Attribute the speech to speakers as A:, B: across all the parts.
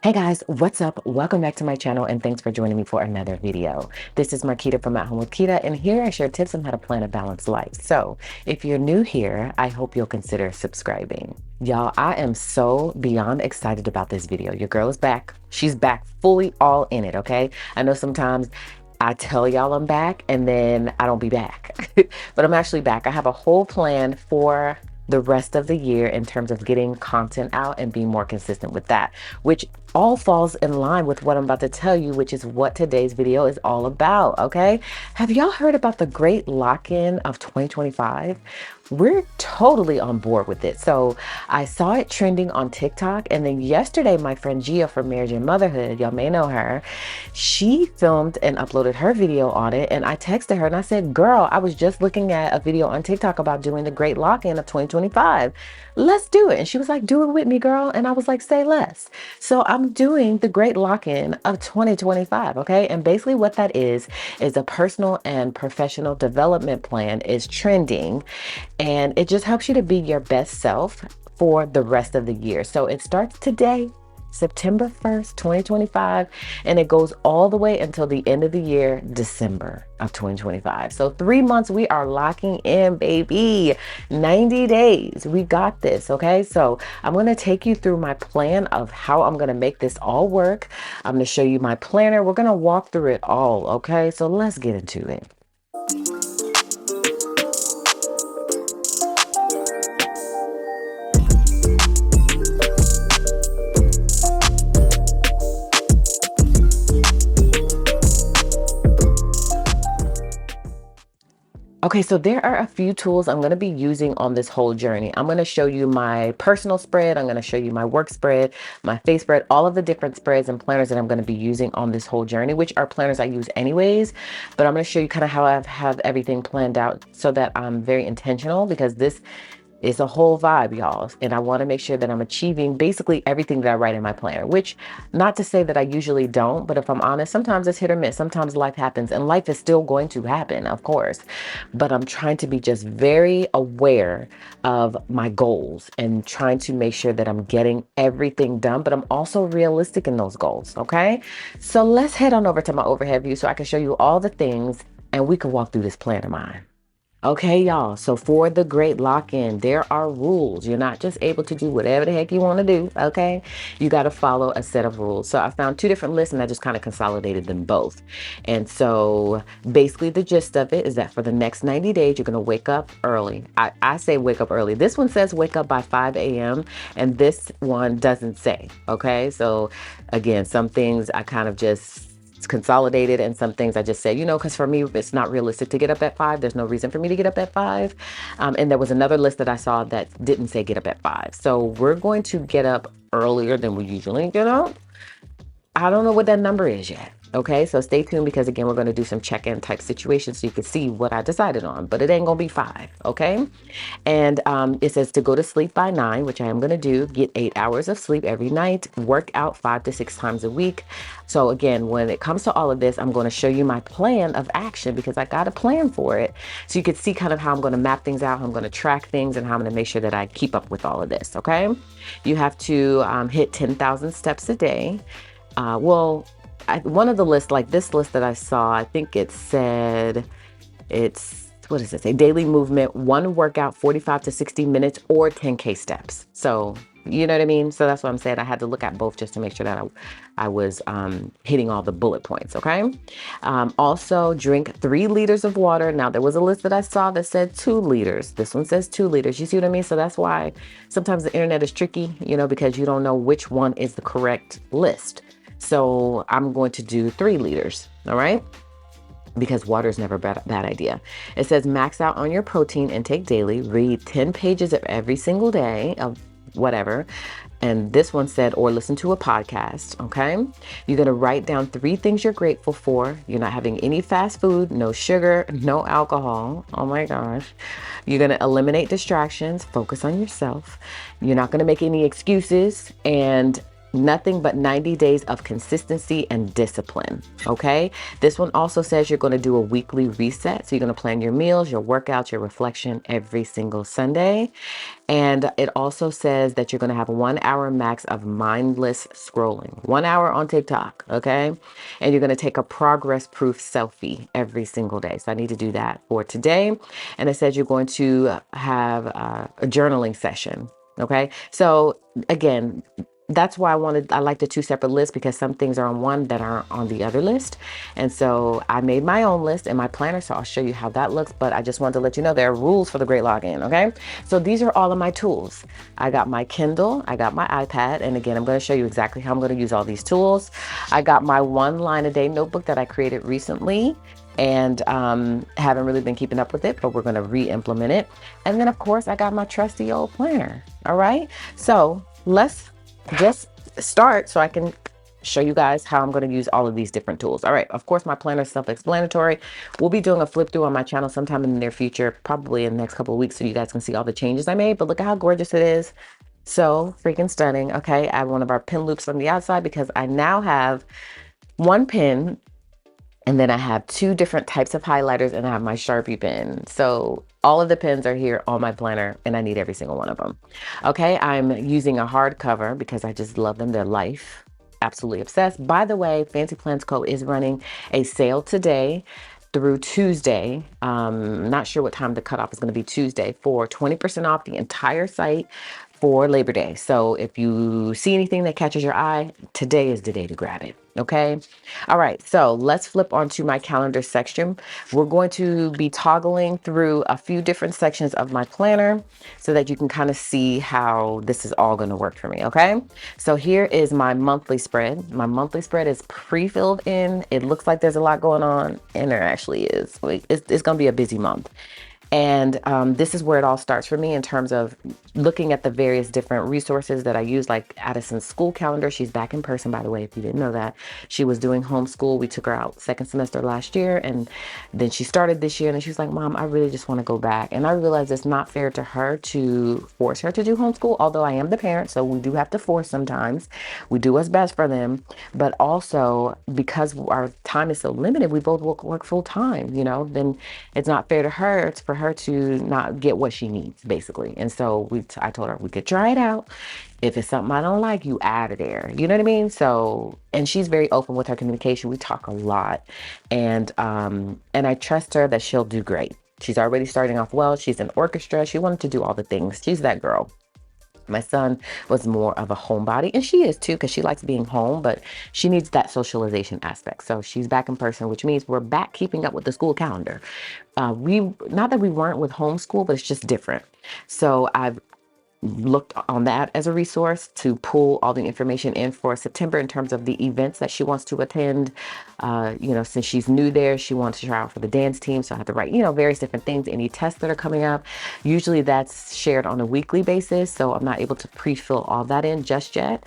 A: Hey guys, what's up? Welcome back to my channel and thanks for joining me for another video. This is Marquita from At Home with Quita, and here I share tips on how to plan a balanced life. So if you're new here, I hope you'll consider subscribing. Y'all, I am so beyond excited about this video. Your girl is back. She's back fully all in it, okay? I know sometimes I tell y'all I'm back and then I don't be back, but I'm actually back. I have a whole plan for the rest of the year in terms of getting content out and being more consistent with that, which all falls in line with what I'm about to tell you, which is what today's video is all about, okay? Have y'all heard about the great lock-in of 2025? We're totally on board with it. So I saw it trending on TikTok, and then yesterday my friend Gia from Marriage and Motherhood, y'all may know her, she filmed and uploaded her video on it, and I texted her and I said, girl, I was just looking at a video on TikTok about doing the great lock-in of 2025. Let's do it. And she was like, do it with me, girl. And I was like, say less. So I'm doing the great lock-in of 2025, okay? And basically what that is a personal and professional development plan is trending, and it just helps you to be your best self for the rest of the year. So it starts today, September 1st, 2025, and it goes all the way until the end of the year, December of 2025. So 3 months, we are locking in, baby. 90 days. We got this, okay? So I'm going to take you through my plan of how I'm going to make this all work. I'm going to show you my planner. We're going to walk through it all, okay? So let's get into it. Okay, so there are a few tools I'm going to be using on this whole journey. I'm going to show you my personal spread. I'm going to show you my work spread, my face spread, all of the different spreads and planners that I'm going to be using on this whole journey, which are planners I use anyways. But I'm going to show you kind of how I have everything planned out so that I'm very intentional, because this it's a whole vibe, y'all. And I want to make sure that I'm achieving basically everything that I write in my planner, which, not to say that I usually don't, but if I'm honest, sometimes it's hit or miss. Sometimes life happens, and life is still going to happen, of course. But I'm trying to be just very aware of my goals and trying to make sure that I'm getting everything done, but I'm also realistic in those goals, okay? So let's head on over to my overhead view so I can show you all the things and we can walk through this plan of mine. Okay, y'all. So for the great lock-in, there are rules. You're not just able to do whatever the heck you want to do, okay? You got to follow a set of rules. So I found two different lists and I just kind of consolidated them both. And so basically the gist of it is that for the next 90 days, you're going to wake up early. I say wake up early. This one says wake up by 5 a.m. and this one doesn't say, okay? So again, some things I kind of just consolidated, and some things I just said, because for me, it's not realistic to get up at 5. There's no reason for me to get up at 5. And there was another list that I saw that didn't say get up at 5. So we're going to get up earlier than we usually get up. I don't know what that number is yet. Okay, so stay tuned, because again, we're going to do some check-in type situations so you can see what I decided on, but it ain't going to be 5. Okay. And it says to go to sleep by 9, which I am going to do, get 8 hours of sleep every night, work out 5 to 6 times a week. So again, when it comes to all of this, I'm going to show you my plan of action, because I got a plan for it. So you can see kind of how I'm going to map things out, how I'm going to track things, and how I'm going to make sure that I keep up with all of this. Okay. You have to hit 10,000 steps a day. One of the lists, like this list that I saw, I think it said what does it say? Daily movement, one workout, 45 to 60 minutes, or 10K steps. So, you know what I mean? So that's what I'm saying. I had to look at both just to make sure that I was hitting all the bullet points, okay? Also, drink 3 liters of water. Now, there was a list that I saw that said 2 liters. This one says 2 liters. You see what I mean? So that's why sometimes the internet is tricky, because you don't know which one is the correct list. So I'm going to do 3 liters, all right? Because water is never a bad idea. It says max out on your protein intake daily, read 10 pages of every single day of whatever. And this one said, or listen to a podcast, okay? You're going to write down 3 things you're grateful for. You're not having any fast food, no sugar, no alcohol. Oh my gosh. You're going to eliminate distractions, focus on yourself. You're not going to make any excuses, and Nothing but 90 days of consistency and discipline. Okay. This one also says you're going to do a weekly reset. So you're going to plan your meals, your workouts, your reflection every single Sunday. And it also says that you're going to have 1 hour max of mindless scrolling, 1 hour on TikTok. Okay. And you're going to take a progress proof selfie every single day. So I need to do that for today. And it says you're going to have a journaling session. Okay. So again, that's why I like the 2 separate lists, because some things are on one that aren't on the other list. And so I made my own list in my planner. So I'll show you how that looks, but I just wanted to let you know there are rules for the great login. Okay. So these are all of my tools. I got my Kindle, I got my iPad. And again, I'm going to show you exactly how I'm going to use all these tools. I got my 1 line a day notebook that I created recently, and haven't really been keeping up with it, but we're going to re-implement it. And then of course I got my trusty old planner. All right. So let's just start so I can show you guys how I'm going to use all of these different tools. All right. Of course, my planner is self-explanatory. We'll be doing a flip through on my channel sometime in the near future, probably in the next couple of weeks, so you guys can see all the changes I made. But look at how gorgeous it is. So freaking stunning. Okay. I have one of our pin loops on the outside because I now have 1 pin, and then I have 2 different types of highlighters, and I have my Sharpie pen. So all of the pens are here on my planner, and I need every single one of them. Okay, I'm using a hardcover because I just love them. They're life. Absolutely obsessed. By the way, Fancy Plans Co. is running a sale today through Tuesday. Not sure what time the cutoff is going to be Tuesday, for 20% off the entire site for Labor Day. So if you see anything that catches your eye, today is the day to grab it. Okay. All right. So let's flip onto my calendar section. We're going to be toggling through a few different sections of my planner so that you can kind of see how this is all going to work for me. Okay. So here is my monthly spread. My monthly spread is pre-filled in. It looks like there's a lot going on, and there actually is. It's going to be a busy month. And this is where it all starts for me in terms of looking at the various different resources that I use, like Addison's school calendar. She's back in person, by the way, if you didn't know that. She was doing homeschool. We took her out second semester last year, and then she started this year, and she's like, Mom, I really just want to go back. And I realized it's not fair to her to force her to do homeschool, although I am the parent, so we do have to force sometimes. We do what's best for them. But also, because our time is so limited, we both work full time, then it's not fair to her. It's for her to not get what she needs, basically. And so I told her we could try it out. If it's something I don't like, you add it there. You know what I mean? So, and she's very open with her communication. We talk a lot, and I trust her that she'll do great. She's already starting off well. She's in orchestra. She wanted to do all the things. She's that girl. My son was more of a homebody, and she is too, because she likes being home, but she needs that socialization aspect. So she's back in person, which means we're back keeping up with the school calendar. Not that we weren't with homeschool, but it's just different. So I've looked on that as a resource to pull all the information in for September in terms of the events that she wants to attend. Since she's new there, she wants to try out for the dance team. So I have to write, various different things, any tests that are coming up. Usually that's shared on a weekly basis. So I'm not able to pre-fill all that in just yet.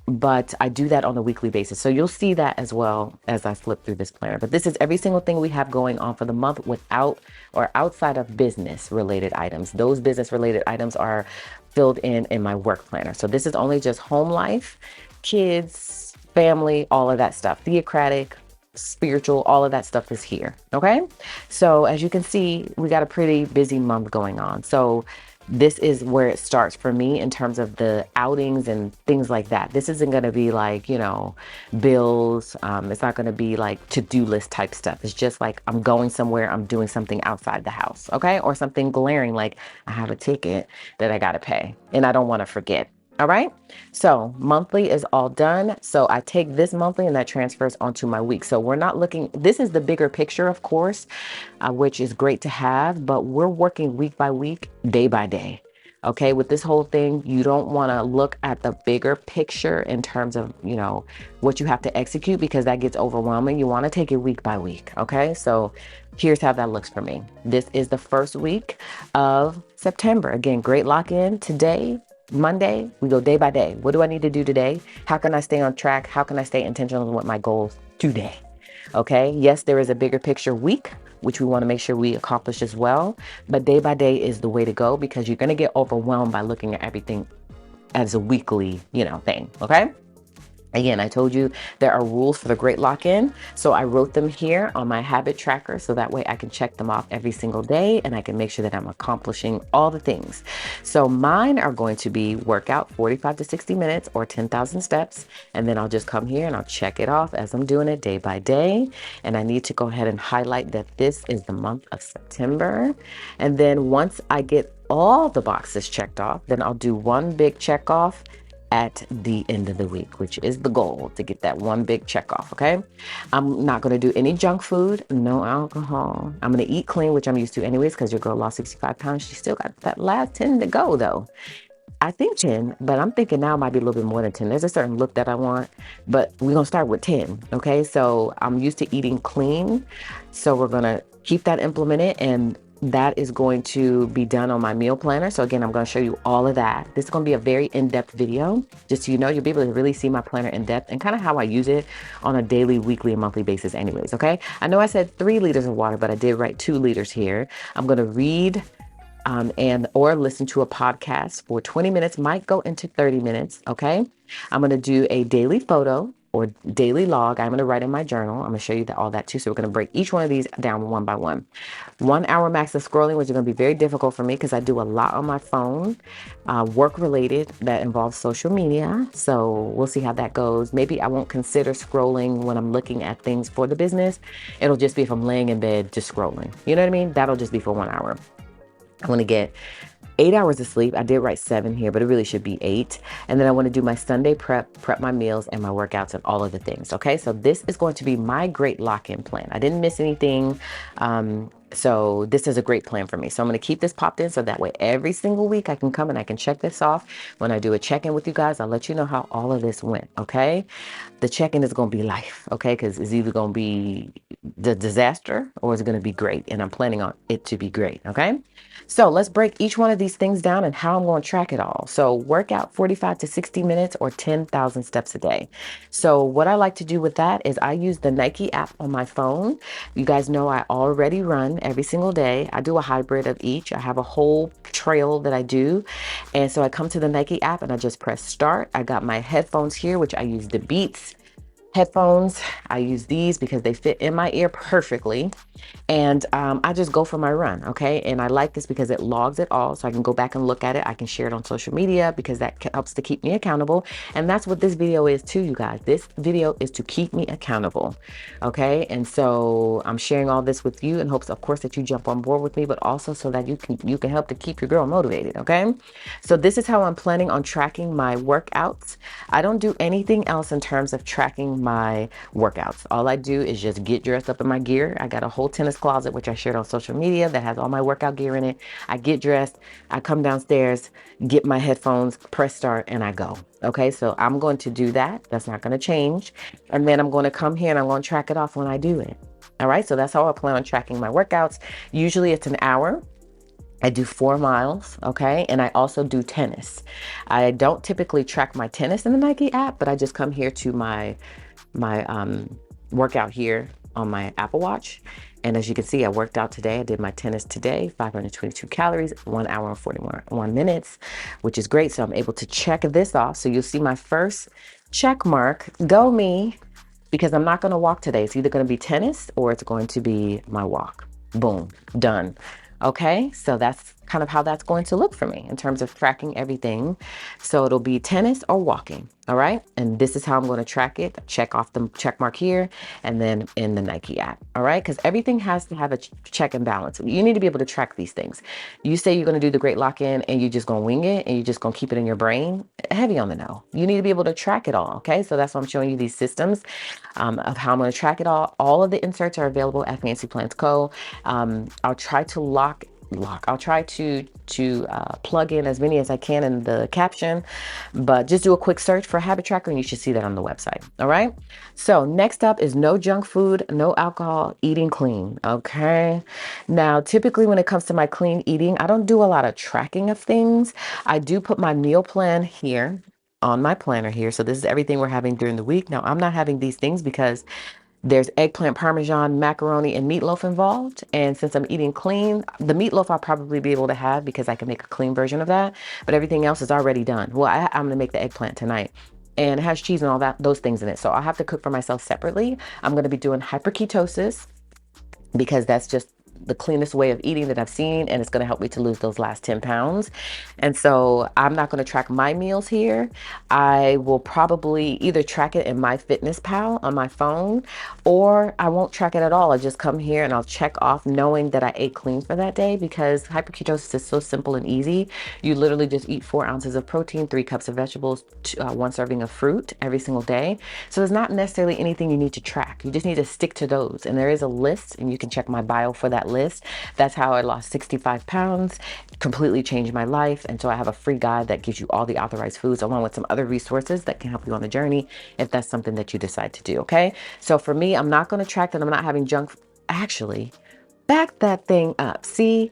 A: But I do that on a weekly basis. So you'll see that as well as I flip through this planner. But this is every single thing we have going on for the month without or outside of business related items. Those business related items are filled in my work planner. So this is only just home life, kids, family, all of that stuff. Theocratic, spiritual, all of that stuff is here. Okay. So as you can see, we got a pretty busy month going on. So this is where it starts for me in terms of the outings and things like that. This isn't going to be like, bills. It's not going to be like to-do list type stuff. It's just like I'm going somewhere, I'm doing something outside the house. Okay. Or something glaring, like I have a ticket that I got to pay and I don't want to forget. All right. So monthly is all done. So I take this monthly and that transfers onto my week. So we're not looking, this is the bigger picture, of course, which is great to have, but we're working week by week, day by day. Okay. With this whole thing, you don't want to look at the bigger picture in terms of, what you have to execute, because that gets overwhelming. You want to take it week by week. Okay. So here's how that looks for me. This is the first week of September. Again, great lock in today. Monday, we go day by day. What do I need to do today? How can I stay on track? How can I stay intentional with my goals today? Okay. Yes, there is a bigger picture week, which we want to make sure we accomplish as well. But day by day is the way to go, because you're going to get overwhelmed by looking at everything as a weekly, thing. Okay. Again, I told you there are rules for the great lock-in. So I wrote them here on my habit tracker. So that way I can check them off every single day and I can make sure that I'm accomplishing all the things. So mine are going to be workout 45 to 60 minutes or 10,000 steps. And then I'll just come here and I'll check it off as I'm doing it day by day. And I need to go ahead and highlight that this is the month of September. And then once I get all the boxes checked off, then I'll do one big check off at the end of the week, which is the goal, to get that one big check off. Okay. I'm not going to do any junk food, no alcohol. I'm going to eat clean, which I'm used to anyways, because your girl lost 65 pounds. She still got that last 10 to go though. I think 10, but I'm thinking now it might be a little bit more than 10. There's a certain look that I want, but we're going to start with 10. Okay. So I'm used to eating clean. So we're going to keep that implemented, and that is going to be done on my meal planner. So again, I'm going to show you all of that. This is going to be a very in-depth video. Just so you know, you'll be able to really see my planner in depth and kind of how I use it on a daily, weekly, and monthly basis anyways. Okay. I know I said 3 liters of water, but I did write 2 liters here. I'm going to read or listen to a podcast for 20 minutes, might go into 30 minutes. Okay. I'm going to do a daily photo or daily log. I'm going to write in my journal. I'm going to show you all that too. So we're going to break each one of these down one by one. 1 hour max of scrolling, which is going to be very difficult for me because I do a lot on my phone, work related that involves social media. So we'll see how that goes. Maybe I won't consider scrolling when I'm looking at things for the business. It'll just be if I'm laying in bed, just scrolling. You know what I mean? That'll just be for 1 hour. I want to get 8 hours of sleep. I did write 7 here, but it really should be 8. And then I want to do my Sunday prep my meals and my workouts and all of the things. Okay. So this is going to be my great lock-in plan. I didn't miss anything. So this is a great plan for me. So I'm going to keep this popped in so that way every single week I can come and I can check this off. When I do a check-in with you guys, I'll let you know how all of this went. Okay. The check-in is going to be life. Okay. Because it's either going to be the disaster or it's going to be great. And I'm planning on it to be great. Okay. So let's break each one of these things down and how I'm going to track it all. So workout 45 to 60 minutes or 10,000 steps a day. So what I like to do with that is I use the Nike app on my phone. You guys know I already run every single day. I do a hybrid of each. I have a whole trail that I do. And so I come to the Nike app and I just press start. I got my headphones here, which I use the Beats headphones. I use these because they fit in my ear perfectly. And I just go for my run. Okay. And I like this because it logs it all. So I can go back and look at it. I can share it on social media because that helps to keep me accountable. And that's what this video is too, you guys. This video is to keep me accountable. Okay. And so I'm sharing all this with you in hopes, of course, that you jump on board with me, but also so that you can help to keep your girl motivated. Okay. So this is how I'm planning on tracking my workouts. I don't do anything else in terms of tracking my workouts. All I do is just get dressed up in my gear. I got a whole tennis closet, which I shared on social media, that has all my workout gear in it. I get dressed, I come downstairs, get my headphones, press start, and I go. Okay, so I'm going to do that. That's not going to change. And then I'm going to come here and I'm going to track it off when I do it. All right, so that's how I plan on tracking my workouts. Usually it's an hour. I do 4 miles, okay? And I also do tennis. I don't typically track my tennis in the Nike app, but I just come here to my workout here on my Apple Watch. And as you can see, I worked out today. I did my tennis today, 522 calories, 1 hour and 41 minutes, which is great. So I'm able to check this off. So you'll see my first check mark, go me, because I'm not going to walk today. It's either going to be tennis or it's going to be my walk. Boom, done. Okay, so that's kind of how that's going to look for me in terms of tracking everything. So it'll be tennis or walking. All right. And this is how I'm going to track it. Check off the check mark here and then in the Nike app. All right. Because everything has to have a check and balance. You need to be able to track these things. You say you're going to do the great lock in and you're just going to wing it and you're just going to keep it in your brain. Heavy on the no. You need to be able to track it all. Okay. So that's why I'm showing you these systems of how I'm going to track it all. All of the inserts are available at Fancy Plans Co. I'll try to I'll try to plug in as many as I can in the caption, but just do a quick search for habit tracker and you should see that on the website. All right. So next up is no junk food, no alcohol, eating clean. Okay. Now, typically when it comes to my clean eating, I don't do a lot of tracking of things. I do put my meal plan here on my planner here. So this is everything we're having during the week. Now, I'm not having these things because There's eggplant parmesan, macaroni, and meatloaf involved. And since I'm eating clean, the meatloaf I'll probably be able to have because I can make a clean version of that. But everything else is already done. Well, I'm going to make the eggplant tonight. And it has cheese and all that, those things in it. So I'll have to cook for myself separately. I'm going to be doing hyperketosis because that's just the cleanest way of eating that I've seen, and it's going to help me to lose those last 10 pounds. And so I'm not going to track my meals here. I will probably either track it in MyFitnessPal on my phone, or I won't track it at all. I'll just come here and I'll check off knowing that I ate clean for that day, because hyperketosis is so simple and easy. You literally just eat 4 ounces of protein, 3 cups of vegetables, 1 serving of fruit every single day. So there's not necessarily anything you need to track. You just need to stick to those. And there is a list, and you can check my bio for that list. That's how I lost 65 pounds, completely changed my life. And so I have a free guide that gives you all the authorized foods along with some other resources that can help you on the journey if that's something that you decide to do. Okay. So for me, I'm not going to track that. I'm not having junk. Actually, back that thing up. See,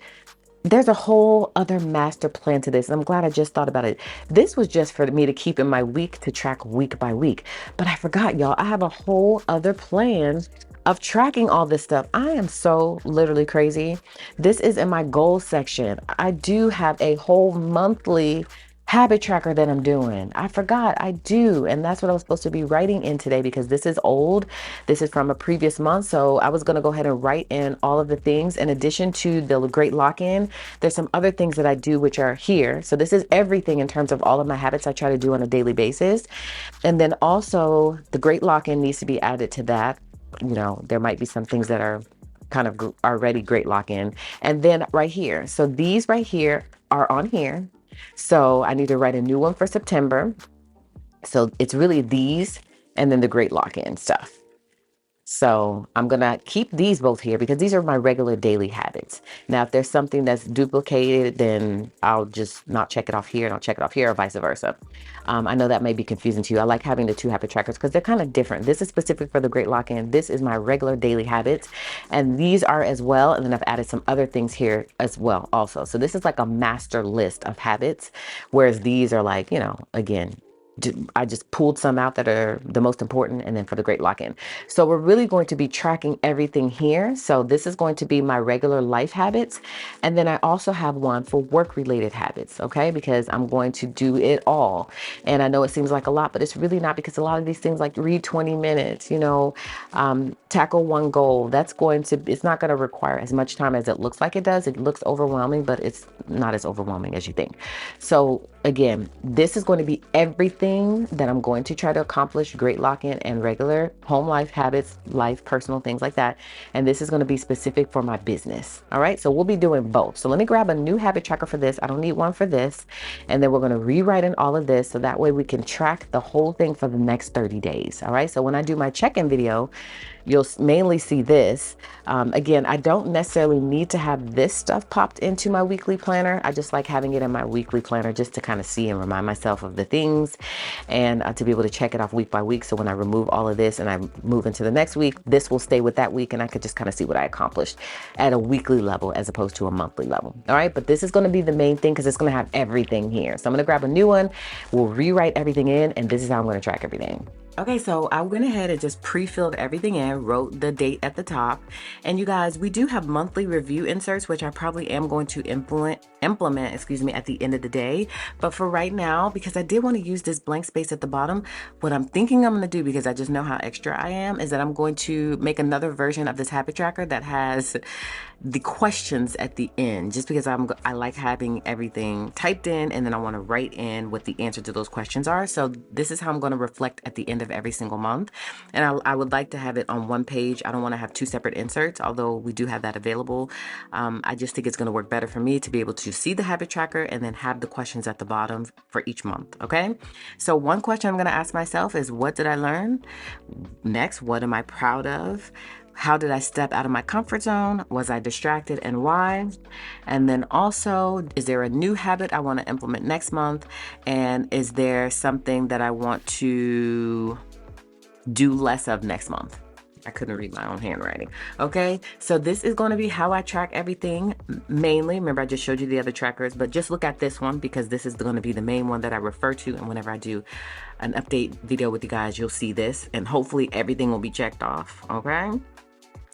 A: there's a whole other master plan to this, and I'm glad I just thought about it. This was just for me to keep in my week, to track week by week. But I forgot, y'all, I have a whole other plan of tracking all this stuff. I am so literally crazy. This is in my goals section. I do have a whole monthly habit tracker that I'm doing. I forgot I do. And that's what I was supposed to be writing in today, because this is old. This is from a previous month. So I was going to go ahead and write in all of the things. In addition to the great lock-in, there's some other things that I do, which are here. So this is everything in terms of all of my habits I try to do on a daily basis. And then also the great lock-in needs to be added to that. You know, there might be some things that are kind of already great lock-in. And then right here. So these right here are on here. So I need to write a new one for September. So it's really these and then the great lock-in stuff. So I'm going to keep these both here because these are my regular daily habits. Now, if there's something that's duplicated, then I'll just not check it off here and I'll check it off here, or vice versa. I know that may be confusing to you. I like having the 2 habit trackers because they're kind of different. This is specific for the great lock-in. This is my regular daily habits, and these are as well. And then I've added some other things here as well also. So this is like a master list of habits, whereas these are like, you know, again, I just pulled some out that are the most important, and then for the great lock-in. So we're really going to be tracking everything here. So this is going to be my regular life habits. And then I also have one for work-related habits, okay? Because I'm going to do it all. And I know it seems like a lot, but it's really not, because a lot of these things like read 20 minutes, you know, tackle one goal, it's not going to require as much time as it looks like it does. It looks overwhelming, but it's not as overwhelming as you think. So again, this is going to be everything that I'm going to try to accomplish, great lock-in and regular home life habits, life, personal things like that. And this is going to be specific for my business. All right. So we'll be doing both. So let me grab a new habit tracker for this. I don't need one for this. And then we're going to rewrite in all of this. So that way we can track the whole thing for the next 30 days. All right. So when I do my check-in video, you'll mainly see this. Again, I don't necessarily need to have this stuff popped into my weekly planner. I just like having it in my weekly planner just to kind of see and remind myself of the things, and to be able to check it off week by week. So when I remove all of this and I move into the next week, this will stay with that week, and I could just kind of see what I accomplished at a weekly level as opposed to a monthly level. All right. But this is going to be the main thing because it's going to have everything here. So I'm going to grab a new one. We'll rewrite everything in, and this is how I'm going to track everything. Okay, so I went ahead and just pre-filled everything in, wrote the date at the top. And you guys, we do have monthly review inserts, which I probably am going to implement, at the end of the day. But for right now, because I did want to use this blank space at the bottom, what I'm thinking I'm going to do, because I just know how extra I am, is that I'm going to make another version of this habit tracker that has the questions at the end, just because I like having everything typed in, and then I want to write in what the answer to those questions are. So this is how I'm going to reflect at the end of every single month. And I would like to have it on one page. I don't want to have 2 separate inserts, although we do have that available. I just think it's going to work better for me to be able to see the habit tracker and then have the questions at the bottom for each month. Okay. So one question I'm going to ask myself is, what did I learn? Next, what am I proud of? How did I step out of my comfort zone? Was I distracted, and why? And then also, is there a new habit I want to implement next month? And is there something that I want to do less of next month? I couldn't read my own handwriting. Okay, so this is going to be how I track everything mainly. Remember, I just showed you the other trackers, but just look at this one because this is going to be the main one that I refer to. And whenever I do an update video with you guys, you'll see this, and hopefully everything will be checked off, okay?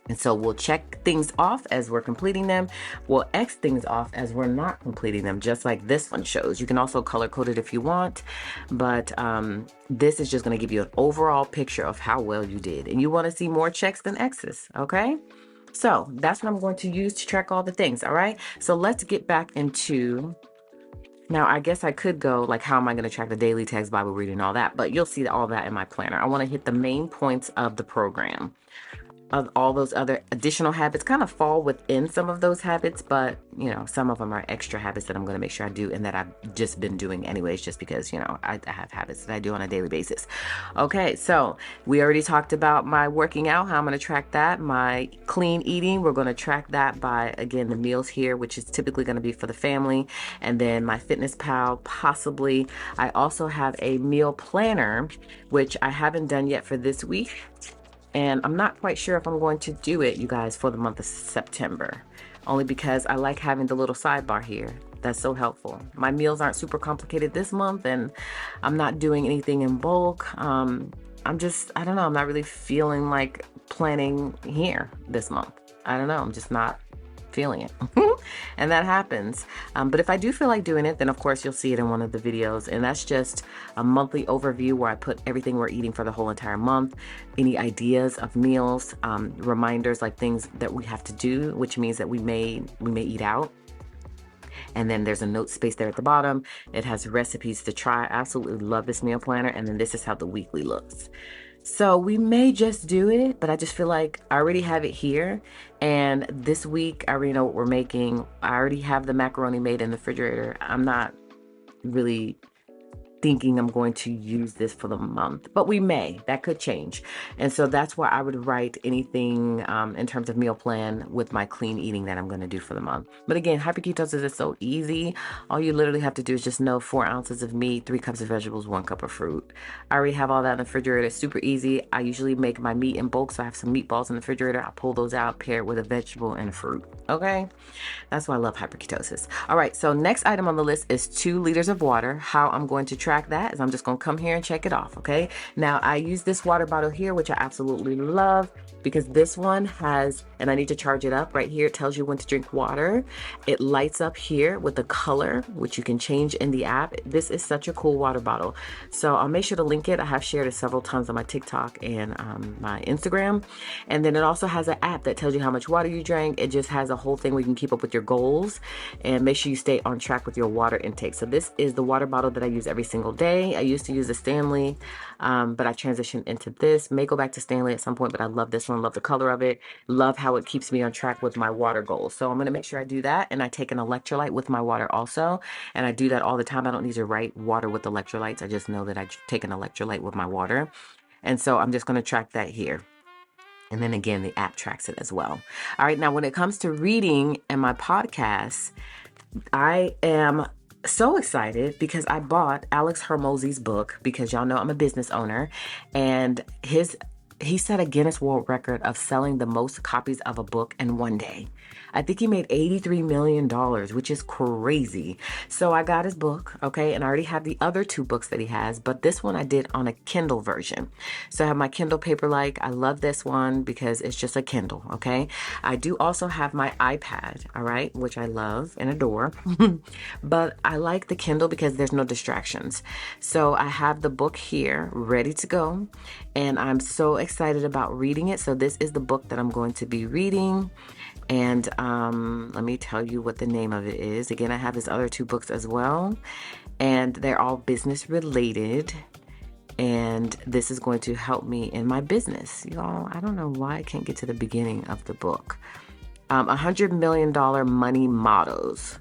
A: And so we'll check things off as we're completing them. We'll X things off as we're not completing them, just like this one shows. You can also color code it if you want, but this is just going to give you an overall picture of how well you did. And you want to see more checks than X's, okay? So that's what I'm going to use to track all the things, all right? So let's get back into... Now, I guess I could go like, how am I going to track the daily text, Bible reading, and all that? But you'll see all that in my planner. I want to hit the main points of the program. Of all those other additional habits kind of fall within some of those habits, but you know, some of them are extra habits that I'm going to make sure I do and that I've just been doing anyways, just because, you know, I have habits that I do on a daily basis. Okay, so we already talked about my working out, how I'm going to track that. My clean eating, we're going to track that by, again, the meals here, which is typically going to be for the family. And then my Fitness Pal, possibly. I also have a meal planner, which I haven't done yet for this week. And I'm not quite sure if I'm going to do it, you guys, for the month of September. Only because I like having the little sidebar here. That's so helpful. My meals aren't super complicated this month, and I'm not doing anything in bulk. I'm just, I don't know, I'm not really feeling like planning here this month. I don't know, I'm just not feeling it. And that happens. But if I do feel like doing it, then of course you'll see it in one of the videos. And that's just a monthly overview where I put everything we're eating for the whole entire month, any ideas of meals, reminders, like things that we have to do, which means that we may eat out. And then there's a note space there at the bottom. It has recipes to try. I absolutely love this meal planner. And then this is how the weekly looks. So we may just do it, but I just feel like I already have it here. And this week, I already know what we're making. I already have the macaroni made in the refrigerator. I'm not really thinking I'm going to use this for the month, but we may. That could change. And so that's why I would write anything in terms of meal plan with my clean eating that I'm going to do for the month. But again, hyperketosis is so easy. All you literally have to do is just know 4 ounces of meat, 3 cups of vegetables, 1 cup of fruit. I already have all that in the refrigerator. It's super easy. I usually make my meat in bulk, so I have some meatballs in the refrigerator. I pull those out, pair it with a vegetable and fruit. Okay, that's why I love hyperketosis. All right, so next item on the list is 2 liters of water. How I'm going to track that is I'm just going to come here and check it off. Okay, now I use this water bottle here, which I absolutely love, because this one has, and I need to charge it up right here. It tells you when to drink water. It lights up here with the color, which you can change in the app. This is such a cool water bottle. So I'll make sure to link it. I have shared it several times on my TikTok and my Instagram. And then it also has an app that tells you how much water you drank. It just has a whole thing where you can keep up with your goals and make sure you stay on track with your water intake. So this is the water bottle that I use every single day. I used to use a Stanley, but I transitioned into this. May go back to Stanley at some point, but I love this one. Love the color of it. Love how it keeps me on track with my water goals. So I'm going to make sure I do that. And I take an electrolyte with my water also. And I do that all the time. I don't need to write water with electrolytes. I just know that I take an electrolyte with my water. And so I'm just going to track that here. And then again, the app tracks it as well. All right. Now, when it comes to reading and my podcasts, I am so excited because I bought Alex Hormozi's book, because y'all know I'm a business owner, and he set a Guinness World Record of selling the most copies of a book in one day. I think he made $83 million, which is crazy. So I got his book, okay, and I already have the other 2 books that he has, but this one I did on a Kindle version. So I have my Kindle Paperlike. I love this one because it's just a Kindle, okay? I do also have my iPad, all right, which I love and adore, but I like the Kindle because there's no distractions. So I have the book here ready to go, and I'm so excited about reading it. So this is the book that I'm going to be reading. And let me tell you what the name of it is. Again, I have his other 2 books as well, and they're all business related. And this is going to help me in my business. Y'all, I don't know why I can't get to the beginning of the book. $100 million money models.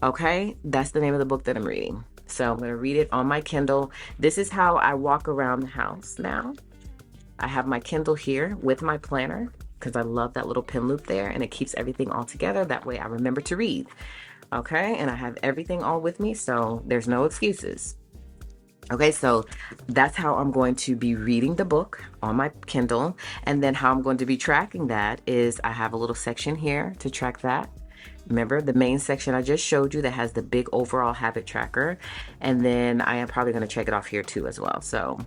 A: Okay, that's the name of the book that I'm reading. So I'm going to read it on my Kindle. This is how I walk around the house now. I have my Kindle here with my planner, because I love that little pin loop there, and it keeps everything all together. That way I remember to read. Okay, and I have everything all with me, so there's no excuses. Okay, so that's how I'm going to be reading the book on my Kindle. And then how I'm going to be tracking that is I have a little section here to track that. Remember the main section I just showed you that has the big overall habit tracker. And then I am probably going to check it off here too as well. So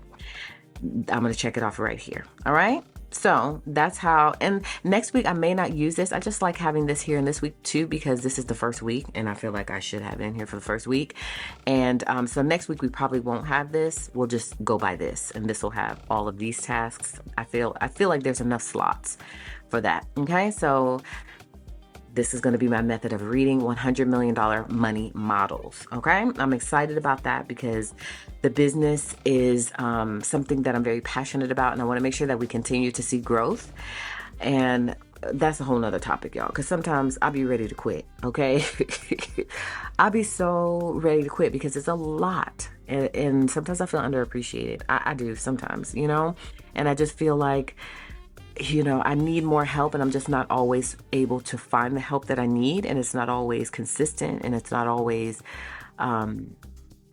A: I'm going to check it off right here. All right. So that's how, and next week I may not use this. I just like having this here in this week too, because this is the first week and I feel like I should have it in here for the first week. And so next week we probably won't have this. We'll just go by this, and this will have all of these tasks. I feel like there's enough slots for that. Okay. So this is going to be my method of reading $100 million money models. Okay. I'm excited about that because the business is something that I'm very passionate about, and I want to make sure that we continue to see growth. And that's a whole nother topic, y'all, because sometimes I'll be ready to quit. Okay. I'll be so ready to quit because it's a lot. And sometimes I feel underappreciated. I do sometimes, you know, and I just feel like, you know, I need more help, and I'm just not always able to find the help that I need. And it's not always consistent, and it's not always,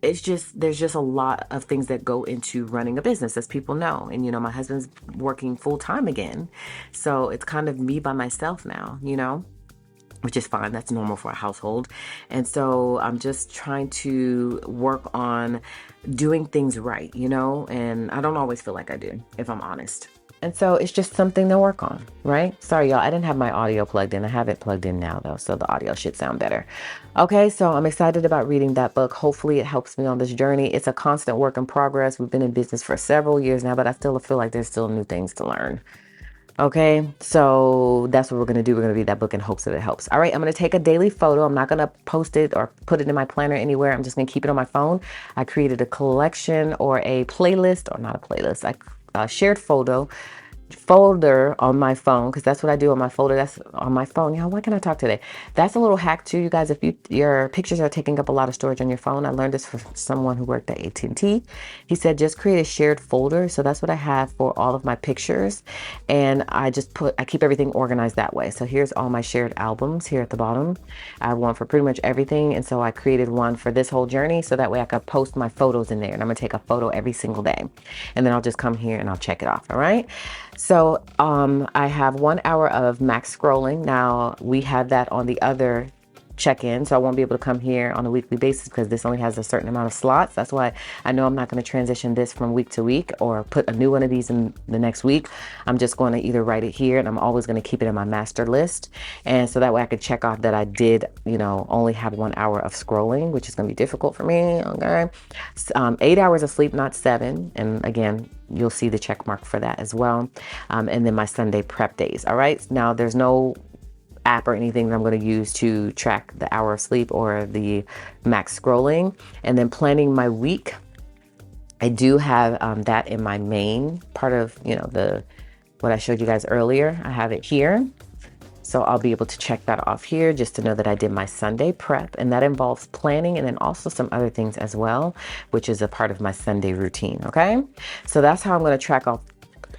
A: it's just, there's just a lot of things that go into running a business, as people know. And, you know, my husband's working full time again. So it's kind of me by myself now, you know, which is fine. That's normal for a household. And so I'm just trying to work on doing things right, you know, and I don't always feel like I do, if I'm honest. And so it's just something to work on, right? Sorry, y'all, I didn't have my audio plugged in. I have it plugged in now, though, so the audio should sound better. Okay, so I'm excited about reading that book. Hopefully it helps me on this journey. It's a constant work in progress. We've been in business for several years now, but I still feel like there's still new things to learn. Okay, so that's what we're going to do. We're going to read that book in hopes that it helps. All right, I'm going to take a daily photo. I'm not going to post it or put it in my planner anywhere. I'm just going to keep it on my phone. I created a collection or a playlist, or not a playlist, a shared folder on my phone, because that's what I do on my folder. That's on my phone. Why can I talk today? That's a little hack too, you guys. If your pictures are taking up a lot of storage on your phone, I learned this from someone who worked at AT&T. He said just create a shared folder. So that's what I have for all of my pictures, and I keep everything organized that way. So here's all my shared albums here at the bottom. I have one for pretty much everything, and so I created one for this whole journey, so that way I could post my photos in there, and I'm gonna take a photo every single day, and then I'll just come here and I'll check it off. All right. So I have 1 hour of max scrolling. Now we have that on the other check-in, so I won't be able to come here on a weekly basis because this only has a certain amount of slots. That's why I know I'm not going to transition this from week to week or put a new one of these in the next week. I'm just going to either write it here, and I'm always going to keep it in my master list, and so that way I could check off that I did, you know, only have 1 hour of scrolling, which is going to be difficult for me. Okay, 8 hours of sleep, not 7, and again, you'll see the check mark for that as well. And then my Sunday prep days. All right, now there's no app or anything that I'm going to use to track the hour of sleep or the max scrolling. And then planning my week, I do have that in my main part of, you know, what I showed you guys earlier. I have it here, so I'll be able to check that off here just to know that I did my Sunday prep, and that involves planning and then also some other things as well, which is a part of my Sunday routine. Okay, so that's how I'm going to track off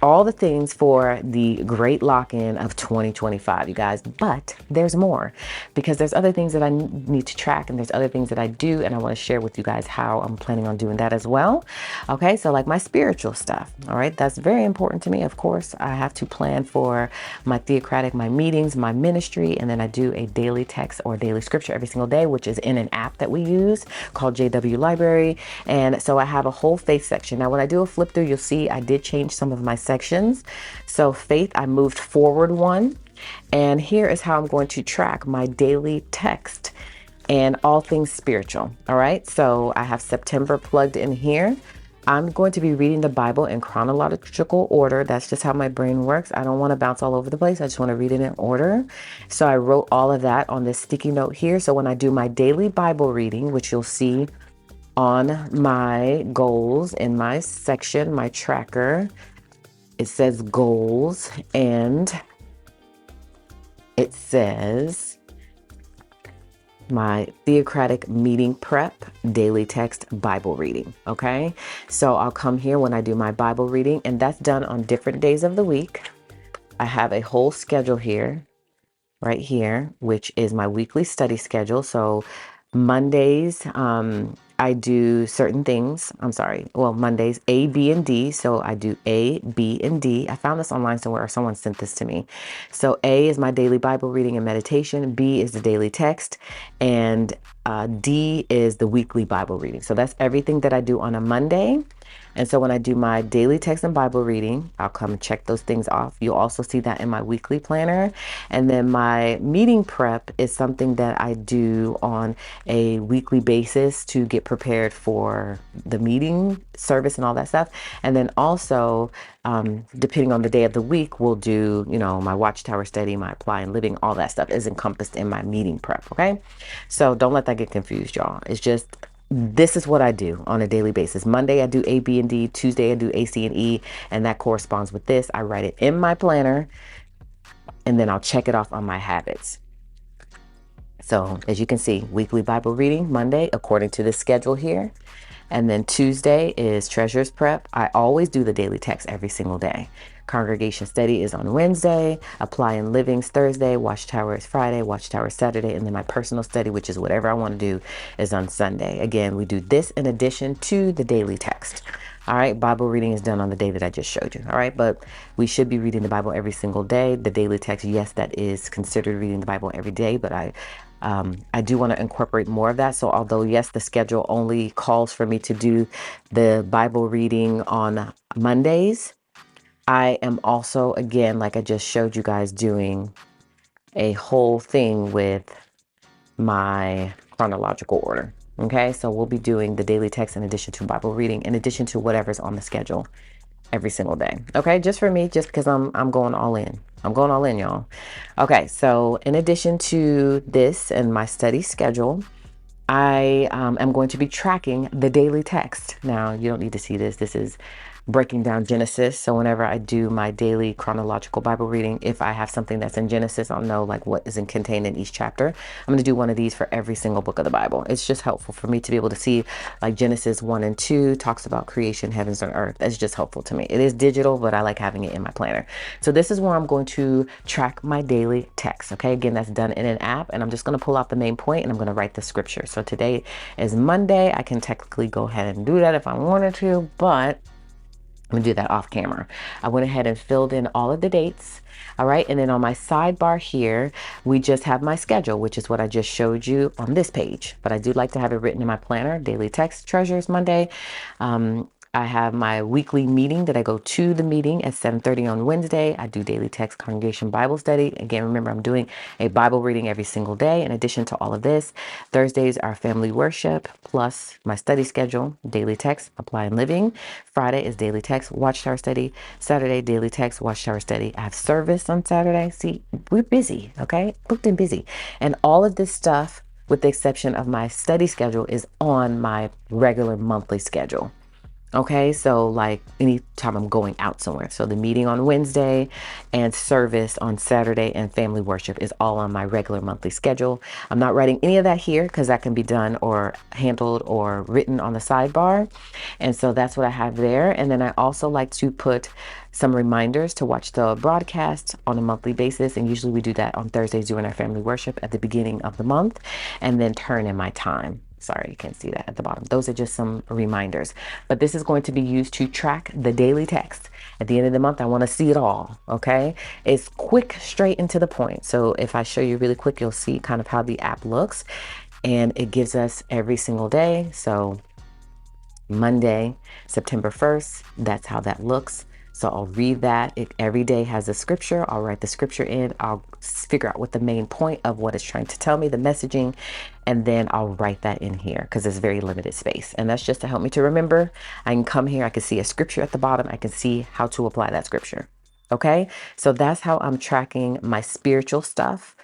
A: all the things for the great lock-in of 2025, you guys. But there's more, because there's other things that I need to track, and there's other things that I do, and I want to share with you guys how I'm planning on doing that as well. Okay, so like my spiritual stuff, all right, that's very important to me. Of course, I have to plan for my theocratic, my meetings, my ministry, and then I do a daily text or daily scripture every single day, which is in an app that we use called JW Library. And so I have a whole faith section. Now when I do a flip through, you'll see I did change some of my sections. So faith, I moved forward one, and here is how I'm going to track my daily text and all things spiritual. All right, so I have September plugged in here. I'm going to be reading the Bible in chronological order. That's just how my brain works. I don't want to bounce all over the place. I just want to read it in order. So I wrote all of that on this sticky note here. So when I do my daily Bible reading, which you'll see on my goals in my section, my tracker, it says goals, and it says my theocratic meeting prep, daily text, Bible reading. Okay, so I'll come here when I do my Bible reading, and that's done on different days of the week. I have a whole schedule here, right here, which is my weekly study schedule. So Mondays, I do certain things. I'm sorry. Well, Mondays, A, B, and D. So I do A, B, and D. I found this online somewhere, or someone sent this to me. So A is my daily Bible reading and meditation. B is the daily text. And D is the weekly Bible reading. So that's everything that I do on a Monday. And so when I do my daily text and Bible reading, I'll come and check those things off. You'll also see that in my weekly planner. And then my meeting prep is something that I do on a weekly basis to get prepared for the meeting service and all that stuff. And then also, depending on the day of the week, we'll do, my Watchtower study, my apply and living, all that stuff is encompassed in my meeting prep. Okay. So don't let that get confused, y'all. It's just, this is what I do on a daily basis. Monday, I do A, B, and D. Tuesday, I do A, C, and E. And that corresponds with this. I write it in my planner and then I'll check it off on my habits. So as you can see, weekly Bible reading, Monday, according to the schedule here. And then Tuesday is treasures prep. I always do the daily text every single day. Congregation study is on Wednesday, apply and livings Thursday, Watchtower is Friday, Watchtower Saturday, and then my personal study, which is whatever I want to do, is on Sunday. Again, we do this in addition to the daily text. All right, Bible reading is done on the day that I just showed you. All right, but we should be reading the Bible every single day. The daily text, yes, that is considered reading the Bible every day, but I do want to incorporate more of that. So although, yes, the schedule only calls for me to do the Bible reading on Mondays, I am also, again, like I just showed you guys, doing a whole thing with my chronological order. Okay, so we'll be doing the daily text in addition to Bible reading, in addition to whatever's on the schedule every single day. Okay, just for me, just because I'm going all in. I'm going all in, y'all. Okay, so in addition to this and my study schedule, I am going to be tracking the daily text. Now, you don't need to see this. This is breaking down Genesis. So whenever I do my daily chronological Bible reading, if I have something that's in Genesis, I'll know like what is contained in each chapter. I'm going to do one of these for every single book of the Bible. It's just helpful for me to be able to see, like, Genesis 1 and 2 talks about creation, heavens and earth. That's just helpful to me. It is digital, but I like having it in my planner. So this is where I'm going to track my daily text. Okay. Again, that's done in an app, and I'm just going to pull out the main point and I'm going to write the scripture. So today is Monday. I can technically go ahead and do that if I wanted to, but I'm gonna do that off camera. I went ahead and filled in all of the dates. All right. And then on my sidebar here, we just have my schedule, which is what I just showed you on this page. But I do like to have it written in my planner. Daily text, treasures, Monday. I have my weekly meeting that I go to the meeting at 7:30 on Wednesday. I do daily text, congregation Bible study. Again, remember, I'm doing a Bible reading every single day. In addition to all of this, Thursdays are family worship plus my study schedule, daily text, apply and living. Friday is daily text, Watchtower study. Saturday, daily text, Watchtower study. I have service on Saturday. See, we're busy. Okay. Booked and busy. And all of this stuff, with the exception of my study schedule, is on my regular monthly schedule. Okay, so like anytime I'm going out somewhere. So the meeting on Wednesday and service on Saturday and family worship is all on my regular monthly schedule. I'm not writing any of that here because that can be done or handled or written on the sidebar. And so that's what I have there. And then I also like to put some reminders to watch the broadcast on a monthly basis. And usually we do that on Thursdays during our family worship at the beginning of the month, and then turn in my time. Sorry, you can't see that at the bottom. Those are just some reminders. But this is going to be used to track the daily text. At the end of the month, I want to see it all, okay? It's quick, straight into the point. So if I show you really quick, you'll see kind of how the app looks. And it gives us every single day. So Monday, September 1st, that's how that looks. So I'll read that. It every day has a scripture. I'll write the scripture in. I'll figure out what the main point of what it's trying to tell me, the messaging, and then I'll write that in here because there's very limited space. And that's just to help me to remember. I can come here. I can see a scripture at the bottom. I can see how to apply that scripture. Okay. So that's how I'm tracking my spiritual stuff.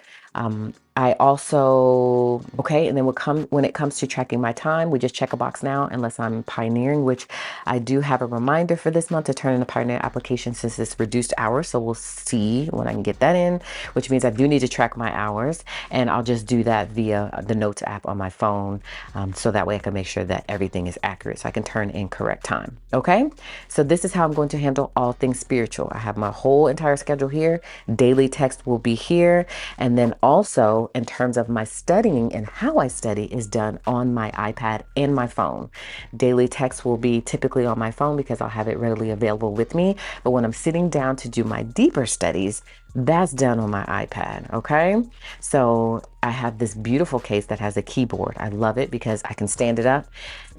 A: I also, okay, and then when it comes to tracking my time, we just check a box now, unless I'm pioneering, which I do have a reminder for this month to turn in the pioneer application since it's reduced hours. So we'll see when I can get that in, which means I do need to track my hours, and I'll just do that via the notes app on my phone. So that way I can make sure that everything is accurate so I can turn in correct time. Okay. So this is how I'm going to handle all things spiritual. I have my whole entire schedule here. Daily text will be here. And then also So in terms of my studying and how I study is done on my iPad and my phone. Daily text will be typically on my phone because I'll have it readily available with me. But when I'm sitting down to do my deeper studies, that's done on my iPad, okay? So I have this beautiful case that has a keyboard. I love it because I can stand it up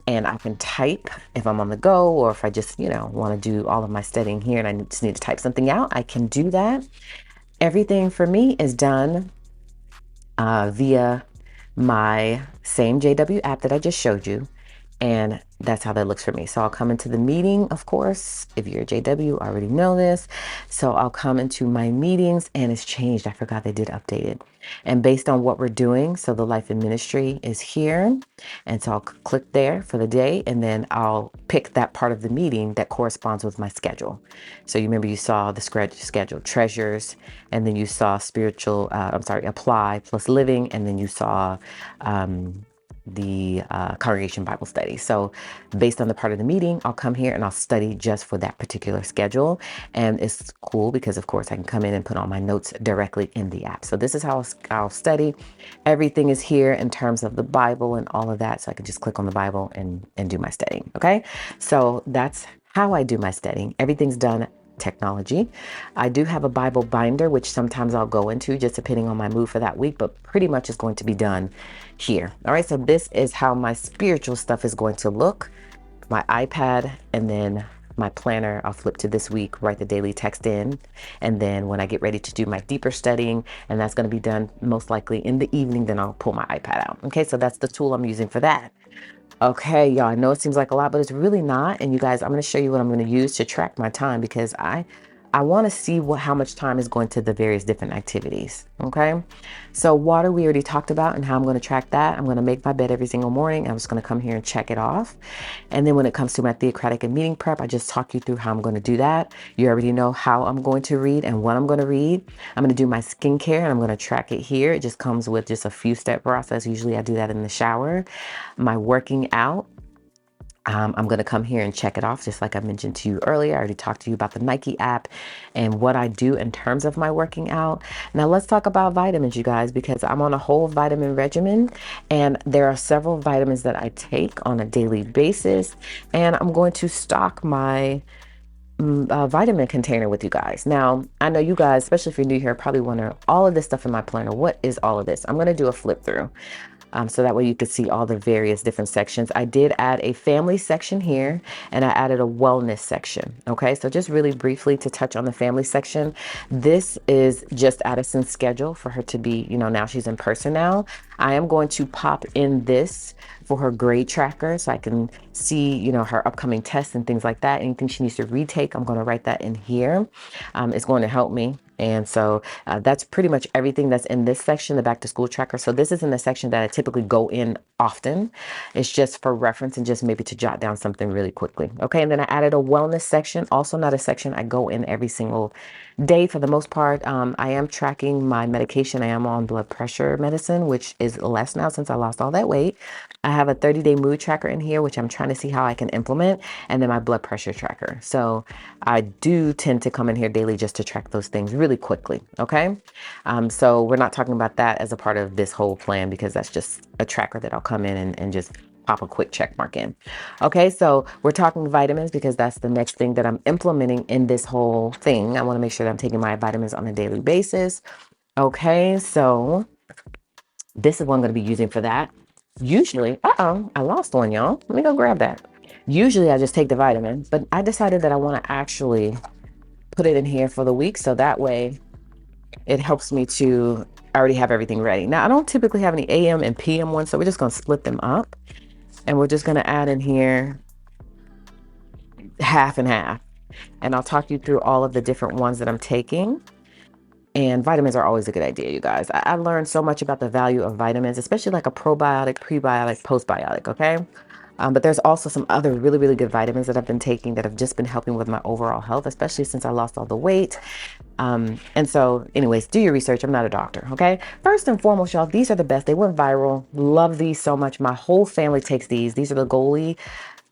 A: and I can type if I'm on the go, or if I just, want to do all of my studying here and I just need to type something out, I can do that. Everything for me is done via my same JW app that I just showed you. And that's how that looks for me. So I'll come into the meeting, of course. If you're a JW, I already know this. So I'll come into my meetings and it's changed. I forgot they did update it. And based on what we're doing, so the life and ministry is here. And so I'll click there for the day, and then I'll pick that part of the meeting that corresponds with my schedule. So you remember you saw the schedule treasures, and then you saw apply plus living, and then you saw the congregation Bible study. So based on the part of the meeting, I'll come here and I'll study just for that particular schedule. And it's cool because of course I can come in and put all my notes directly in the app. So this is how I'll study. Everything is here in terms of the Bible and all of that. So I can just click on the Bible and do my studying. Okay. So that's how I do my studying. Everything's done technology. I do have a Bible binder, which sometimes I'll go into just depending on my mood for that week, but pretty much is going to be done here. All right. So this is how my spiritual stuff is going to look. My iPad, and then my planner, I'll flip to this week, write the daily text in. And then when I get ready to do my deeper studying, and that's going to be done most likely in the evening, then I'll pull my iPad out. Okay. So that's the tool I'm using for that. Okay, y'all, I know it seems like a lot, but it's really not. And you guys, I'm going to show you what I'm going to use to track my time, because I want to see how much time is going to the various different activities. Okay. So water, we already talked about and how I'm going to track that. I'm going to make my bed every single morning. I'm just going to come here and check it off. And then when it comes to my theocratic and meeting prep, I just talk you through how I'm going to do that. You already know how I'm going to read and what I'm going to read. I'm going to do my skincare and I'm going to track it here. It just comes with just a few step process. Usually I do that in the shower. My working out, I'm going to come here and check it off, just like I mentioned to you earlier. I already talked to you about the Nike app and what I do in terms of my working out. Now let's talk about vitamins, you guys, because I'm on a whole vitamin regimen, and there are several vitamins that I take on a daily basis, and I'm going to stock my vitamin container with you guys. Now, I know you guys, especially if you're new here, probably wonder all of this stuff in my planner. What is all of this? I'm going to do a flip through. So that way you could see all the various different sections. I did add a family section here, and I added a wellness section. Okay, so just really briefly to touch on the family section. This is just Addison's schedule for her to be, now she's in person now. I am going to pop in this for her grade tracker so I can see, her upcoming tests and things like that. Anything she needs to retake, I'm going to write that in here. It's going to help me. And so that's pretty much everything that's in this section, the back to school tracker. So this is in the section that I typically go in often. It's just for reference and just maybe to jot down something really quickly. Okay. And then I added a wellness section, also not a section I go in every single day for the most part. I am tracking my medication. I am on blood pressure medicine, which is less now since I lost all that weight. I have a 30-day mood tracker in here, which I'm trying to see how I can implement, and then my blood pressure tracker. So I do tend to come in here daily just to track those things really quickly. Okay. So we're not talking about that as a part of this whole plan, because that's just a tracker that I'll come in and just pop a quick check mark in. Okay. So we're talking vitamins because that's the next thing that I'm implementing in this whole thing. I want to make sure that I'm taking my vitamins on a daily basis. Okay. So this is what I'm going to be using for that. Usually, I lost one, y'all. Let me go grab that. Usually I just take the vitamin, but I decided that I want to actually put it in here for the week. So that way it helps me to already have everything ready. Now, I don't typically have any AM and PM ones, so we're just going to split them up, and we're just going to add in here half and half. And I'll talk you through all of the different ones that I'm taking. And vitamins are always a good idea, you guys. I learned so much about the value of vitamins, especially like a probiotic, prebiotic, postbiotic, okay? But there's also some other really, really good vitamins that I've been taking that have just been helping with my overall health, especially since I lost all the weight. And so anyways, do your research. I'm not a doctor, okay? First and foremost, y'all, these are the best. They went viral. Love these so much. My whole family takes these. These are the Goalie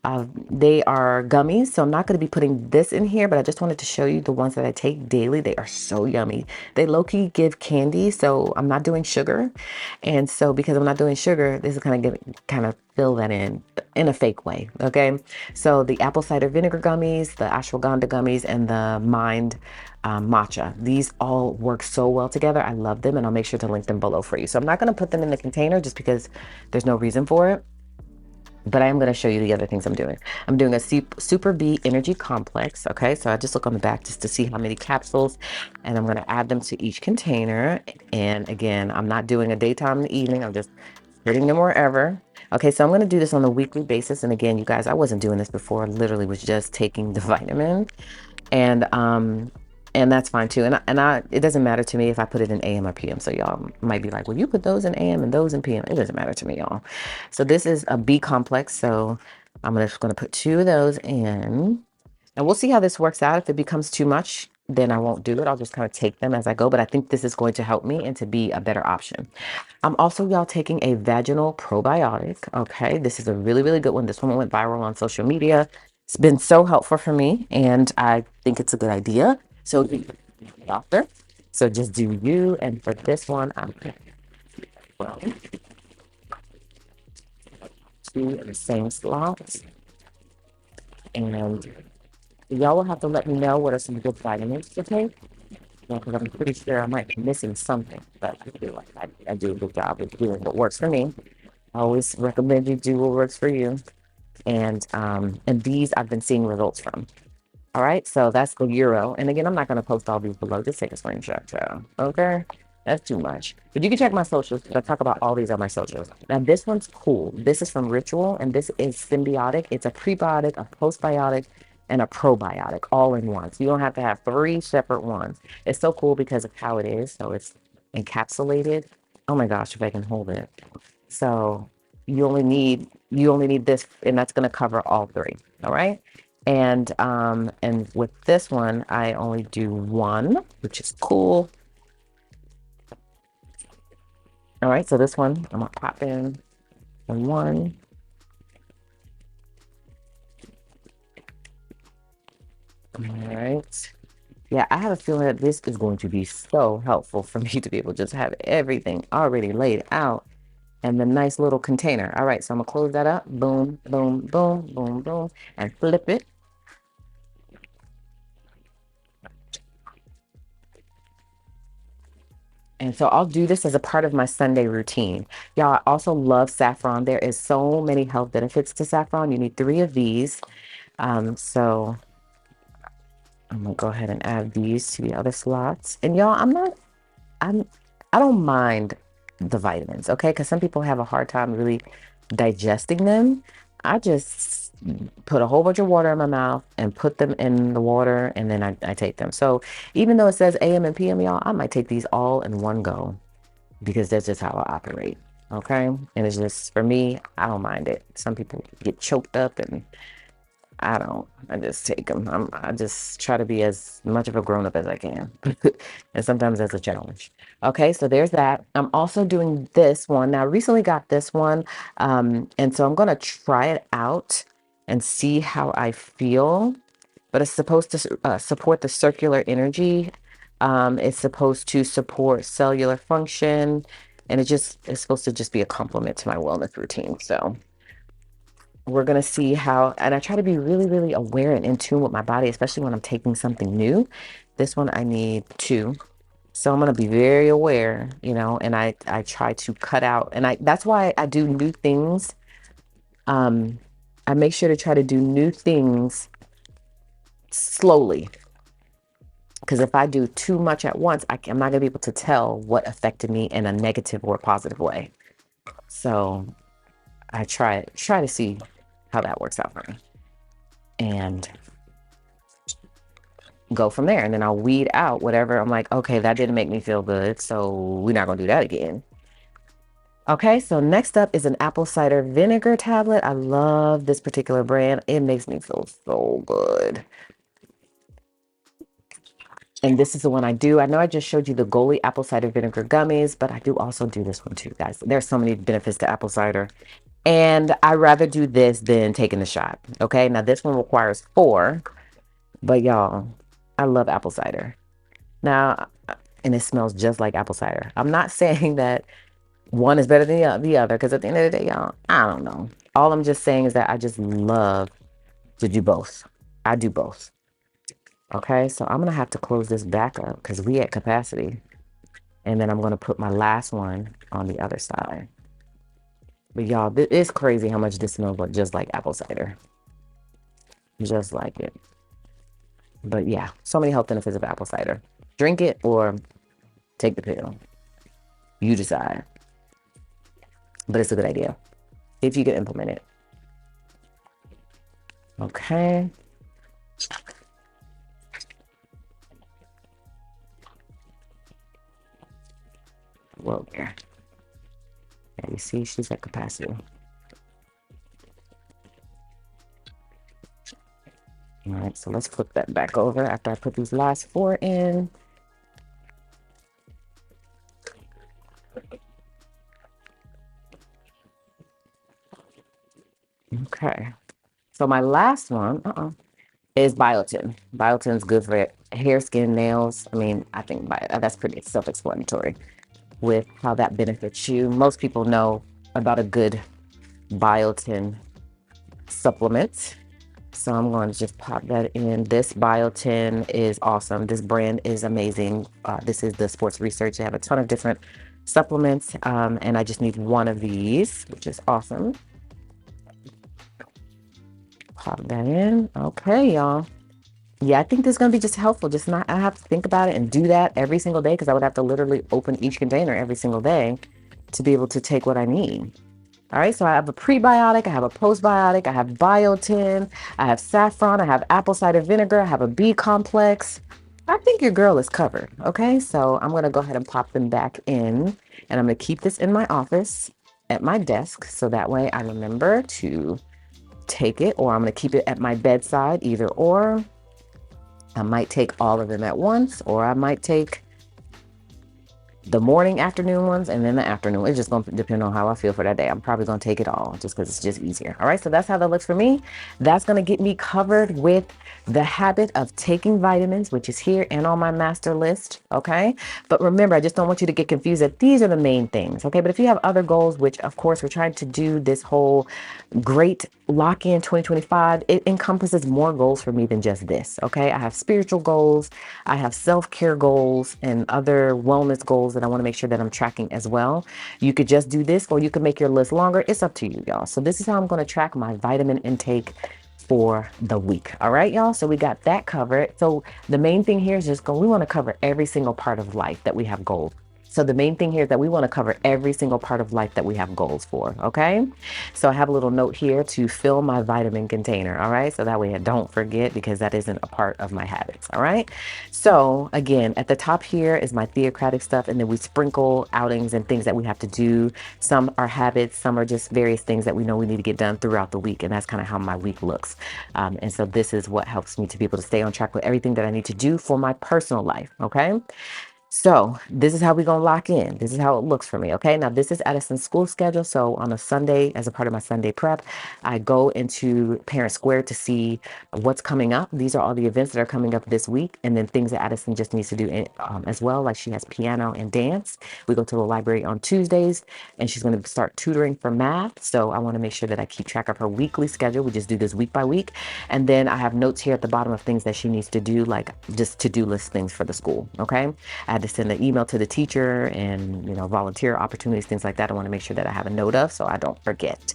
A: They are gummies, so I'm not going to be putting this in here, but I just wanted to show you the ones that I take daily. They are so yummy. They low-key give candy, so I'm not doing sugar. And so because I'm not doing sugar, this is kind of fill that in a fake way, okay? So the apple cider vinegar gummies, the ashwagandha gummies, and the mind matcha. These all work so well together. I love them, and I'll make sure to link them below for you. So I'm not going to put them in the container just because there's no reason for it. But I am going to show you the other things I'm doing. I'm doing a Super B Energy Complex. Okay, so I just look on the back just to see how many capsules, and I'm going to add them to each container. And again, I'm not doing a daytime and evening. I'm just putting them wherever. Okay, so I'm going to do this on a weekly basis. And again, you guys, I wasn't doing this before. I literally was just taking the vitamin. And that's fine too. And it doesn't matter to me if I put it in AM or PM. So y'all might be like, well, you put those in AM and those in PM. It doesn't matter to me, y'all. So this is a B complex. So I'm just gonna put 2 of those in, and we'll see how this works out. If it becomes too much, then I won't do it. I'll just kind of take them as I go. But I think this is going to help me and to be a better option. I'm also, y'all, taking a vaginal probiotic. Okay, this is a really, really good one. This one went viral on social media. It's been so helpful for me, and I think it's a good idea. So, doctor, so just do you. And for this one, I'm well, 2 in the same slots. And y'all will have to let me know what are some good vitamins to take. Because I'm pretty sure I might be missing something, but I feel like I do a good job of doing what works for me. I always recommend you do what works for you. And these I've been seeing results from. All right, so that's the euro. And again, I'm not going to post all these below. Just take a screenshot, child. Okay, that's too much. But you can check my socials because I talk about all these on my socials. Now, this one's cool. This is from Ritual, and this is symbiotic. It's a prebiotic, a postbiotic, and a probiotic all in one. So you don't have to have 3 separate ones. It's so cool because of how it is. So it's encapsulated. Oh my gosh, if I can hold it. So you only need this, and that's going to cover all 3. All right. And with this one, I only do 1, which is cool. All right, so this one I'm gonna pop in 1. All right. Yeah, I have a feeling that this is going to be so helpful for me to be able to just have everything already laid out and the nice little container. All right, so I'm gonna close that up. Boom, boom, boom, boom, boom, and flip it. And so I'll do this as a part of my Sunday routine. Y'all, I also love saffron. There is so many health benefits to saffron. You need 3 of these. So I'm gonna go ahead and add these to the other slots. And y'all, I don't mind the vitamins, okay? Because some people have a hard time really digesting them. I just put a whole bunch of water in my mouth and put them in the water, and then I take them. So even though it says AM and PM, y'all, I might take these all in one go because that's just how I operate, okay? And it's just, for me, I don't mind it. Some people get choked up, and I don't. I just take them. I just try to be as much of a grown-up as I can. And sometimes that's a challenge. Okay, so there's that. I'm also doing this one. Now, I recently got this one. And so I'm going to try it out and see how I feel. But it's supposed to support the circular energy. It's supposed to support cellular function. And it's supposed to just be a complement to my wellness routine. So we're going to see how, and I try to be really, really aware and in tune with my body, especially when I'm taking something new. This one, I need 2. So I'm going to be very aware, and I try to cut out, and that's why I do new things. I make sure to try to do new things slowly. Because if I do too much at once, I'm not going to be able to tell what affected me in a negative or positive way. So I try to see how that works out for me and go from there. And then I'll weed out whatever I'm like, okay, that didn't make me feel good, so we're not gonna do that again. Okay, so next up is an apple cider vinegar tablet. I love this particular brand. It makes me feel so good. And this is the one I do. I know I just showed you the Goli apple cider vinegar gummies, but I do also do this one too, guys. There's so many benefits to apple cider. And I rather do this than taking the shot. Okay, now this one requires 4, but y'all, I love apple cider. Now, and it smells just like apple cider. I'm not saying that one is better than the other, because at the end of the day, y'all, I don't know. All I'm just saying is that I just love to do both. I do both. Okay, so I'm gonna have to close this back up because we at capacity. And then I'm gonna put my last one on the other side. But y'all, it's crazy how much this smells like, just like apple cider. Just like it. But yeah, so many health benefits of apple cider. Drink it or take the pill. You decide. But it's a good idea if you can implement it. Okay. Whoa there. Yeah, you see, she's at capacity. All right, so let's flip that back over after I put these last 4 in. Okay. So my last one is biotin. Biotin's good for hair, skin, nails. I mean, I think that's pretty self-explanatory with how that benefits you. Most people know about a good biotin supplement. So I'm going to just pop that in. This biotin is awesome. This brand is amazing. This is the Sports Research. They have a ton of different supplements, and I just need one of these, which is awesome. Pop that in. Okay, y'all. Yeah, I think this is going to be just helpful. Just not, I have to think about it and do that every single day, because I would have to literally open each container every single day to be able to take what I need. All right, so I have a prebiotic, I have a postbiotic, I have biotin, I have saffron, I have apple cider vinegar, I have a B complex. I think your girl is covered. Okay, so I'm going to go ahead and pop them back in, and I'm going to keep this in my office at my desk, so that way I remember to take it, or I'm going to keep it at my bedside, either or. I might take all of them at once, or I might take the morning, afternoon ones, and then the afternoon. It's just going to depend on how I feel for that day. I'm probably going to take it all just because it's just easier. All right, so that's how that looks for me. That's going to get me covered with the habit of taking vitamins, which is here and on my master list. Okay, but remember, I just don't want you to get confused that these are the main things. Okay, but if you have other goals, which of course we're trying to do this whole great lock in 2025, it encompasses more goals for me than just this. Okay, I have spiritual goals, I have self-care goals, and other wellness goals that I want to make sure that I'm tracking as well. You could just do this, or you could make your list longer. It's up to you, y'all. So this is how I'm going to track my vitamin intake for the week. All right, y'all. So we got that covered. So the main thing here is we want to cover every single part of life that we have goals. So the main thing here is that we want to cover every single part of life that we have goals for. Okay. So I have a little note here to fill my vitamin container. All right. So that way I don't forget, because that isn't a part of my habits. All right. So again, at the top here is my theocratic stuff. And then we sprinkle outings and things that we have to do. Some are habits, some are just various things that we know we need to get done throughout the week. And that's kind of how my week looks. And so this is what helps me to be able to stay on track with everything that I need to do for my personal life. Okay. So this is how we're going to lock in. This is how it looks for me. Okay. Now this is Addison's school schedule. So on a Sunday, as a part of my Sunday prep, I go into Parent Square to see what's coming up. These are all the events that are coming up this week. And then things that Addison just needs to do as well. Like she has piano and dance. We go to the library on Tuesdays, and she's going to start tutoring for math. So I want to make sure that I keep track of her weekly schedule. We just do this week by week. And then I have notes here at the bottom of things that she needs to do, like just to-do list things for the school. Okay. I had to send an email to the teacher and, volunteer opportunities, things like that. I want to make sure that I have a note of so I don't forget.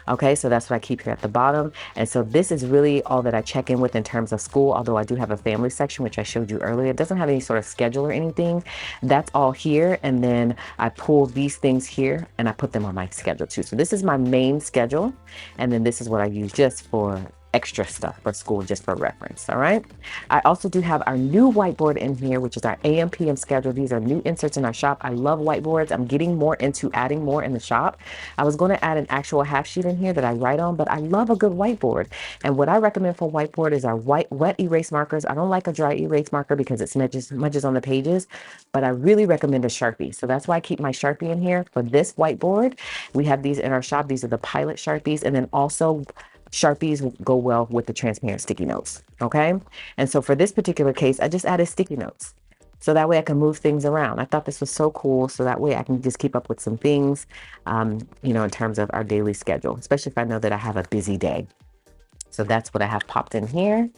A: Okay, so that's what I keep here at the bottom. And so this is really all that I check in with in terms of school, although I do have a family section, which I showed you earlier. It doesn't have any sort of schedule or anything. That's all here. And then I pull these things here and I put them on my schedule too. So this is my main schedule. And then this is what I use just for extra stuff for school just for reference. All right. I also do have our new whiteboard in here, which is our AM PM schedule. These are new inserts in our shop. I love whiteboards. I'm getting more into adding more in the shop. I was going to add an actual half sheet in here that I write on, but I love a good whiteboard. And what I recommend for whiteboard is our wet erase markers. I don't like a dry erase marker because it smudges on the pages, but I really recommend a Sharpie. So that's why I keep my Sharpie in here for this whiteboard. We have these in our shop. These are the Pilot Sharpies. And then also Sharpies go well with the transparent sticky notes. Okay. And so for this particular case, I just added sticky notes. So that way I can move things around. I thought this was so cool. So that way I can just keep up with some things, in terms of our daily schedule, especially if I know that I have a busy day. So that's what I have popped in here.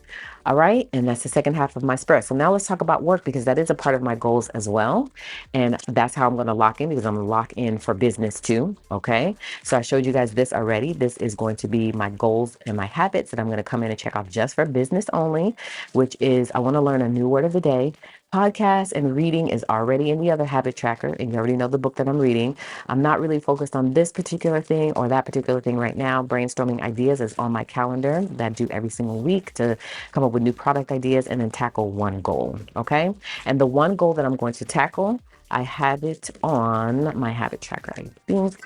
A: All right. And that's the second half of my spread. So now let's talk about work, because that is a part of my goals as well. And that's how I'm going to lock in, because I'm going to lock in for business too. Okay. So I showed you guys this already. This is going to be my goals and my habits that I'm going to come in and check off just for business only, which is I want to learn a new word of the day. Podcast and reading is already in the other habit tracker, and you already know the book that I'm reading. I'm not really focused on this particular thing or that particular thing right now. Brainstorming ideas is on my calendar that I do every single week to come up with new product ideas and then tackle one goal. Okay. And the one goal that I'm going to tackle, I have it on my habit tracker, I think.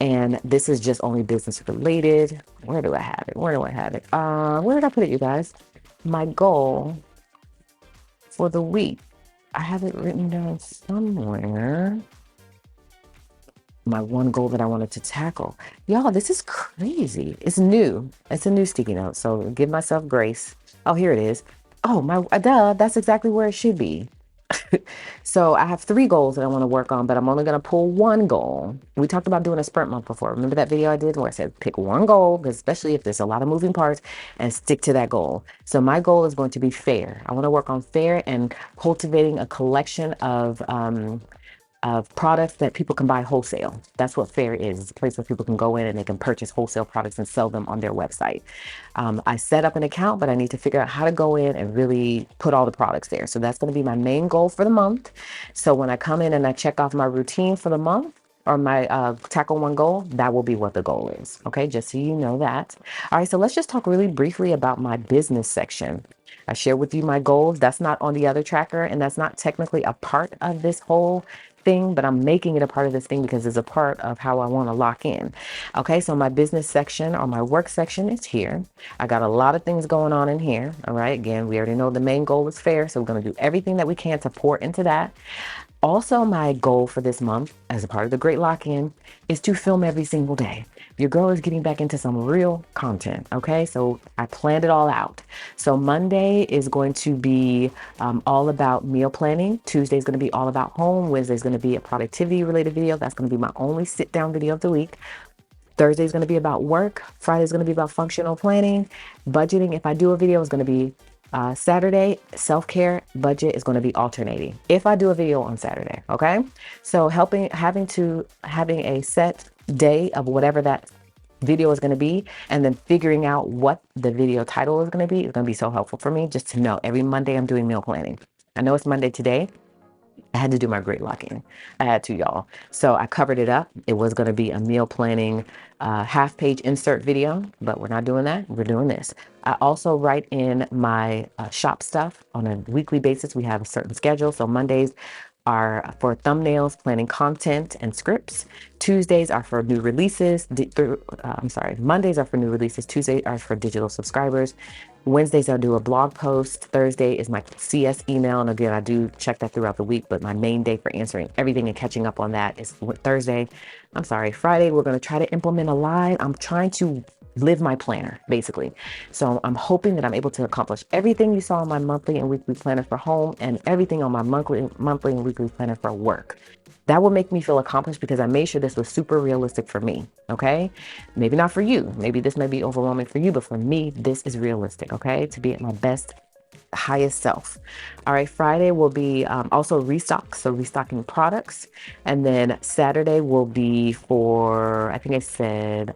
A: And this is just only business related. Where do I have it? Where did I put it, you guys? My goal for the week. I have it written down somewhere. My one goal that I wanted to tackle. Y'all, this is crazy. It's new. It's a new sticky note. So give myself grace. Oh, here it is. Oh, that's exactly where it should be. So I have 3 goals that I want to work on, but I'm only going to pull one goal. We talked about doing a sprint month before. Remember that video I did where I said pick one goal, because especially if there's a lot of moving parts, and stick to that goal. So my goal is going to be fair. I want to work on fair and cultivating a collection of products that people can buy wholesale. That's what Fair is. It's a place where people can go in and they can purchase wholesale products and sell them on their website. I set up an account, but I need to figure out how to go in and really put all the products there. So that's going to be my main goal for the month. So when I come in and I check off my routine for the month, or my tackle one goal, that will be what the goal is. Okay, just so you know that. All right, so let's just talk really briefly about my business section. I share with you my goals. That's not on the other tracker, and that's not technically a part of this whole thing, but I'm making it a part of this thing because it's a part of how I want to lock in. Okay, so my business section or my work section is here. I got a lot of things going on in here. All right, again, we already know the main goal is fair, so we're going to do everything that we can to pour into that. Also, my goal for this month, as a part of the Great Lock-In, is to film every single day. Your girl is getting back into some real content, okay? So I planned it all out. So Monday is going to be all about meal planning. Tuesday is going to be all about home. Wednesday is going to be a productivity-related video. That's going to be my only sit-down video of the week. Thursday is going to be about work. Friday is going to be about functional planning. Budgeting, if I do a video, is going to be Saturday. Self-care budget is going to be alternating if I do a video on Saturday. Okay, so having a set day of whatever that video is going to be, and then figuring out what the video title is going to be so helpful for me, just to know every Monday I'm doing meal planning. I know it's Monday today. I had to do my Great Lock-In. I had to, y'all. So I covered it up. It was going to be a meal planning half-page insert video, but we're not doing that. We're doing this. I also write in my shop stuff on a weekly basis. We have a certain schedule. So Mondays are for thumbnails, planning content and scripts. Tuesdays are for new releases. Mondays are for new releases. Tuesdays are for digital subscribers. Wednesdays I'll do a blog post. Thursday is my CS email. And again, I do check that throughout the week, but my main day for answering everything and catching up on that is Friday, we're going to try to implement a live. I'm trying to live my planner, basically. So I'm hoping that I'm able to accomplish everything you saw on my monthly and weekly planner for home and everything on my monthly and weekly planner for work. That will make me feel accomplished because I made sure this was super realistic for me. Okay. Maybe not for you. Maybe this may be overwhelming for you, but for me, this is realistic. Okay. To be at my best, highest self. All right. Friday will be also restock. So restocking products. And then Saturday will be for, I think I said,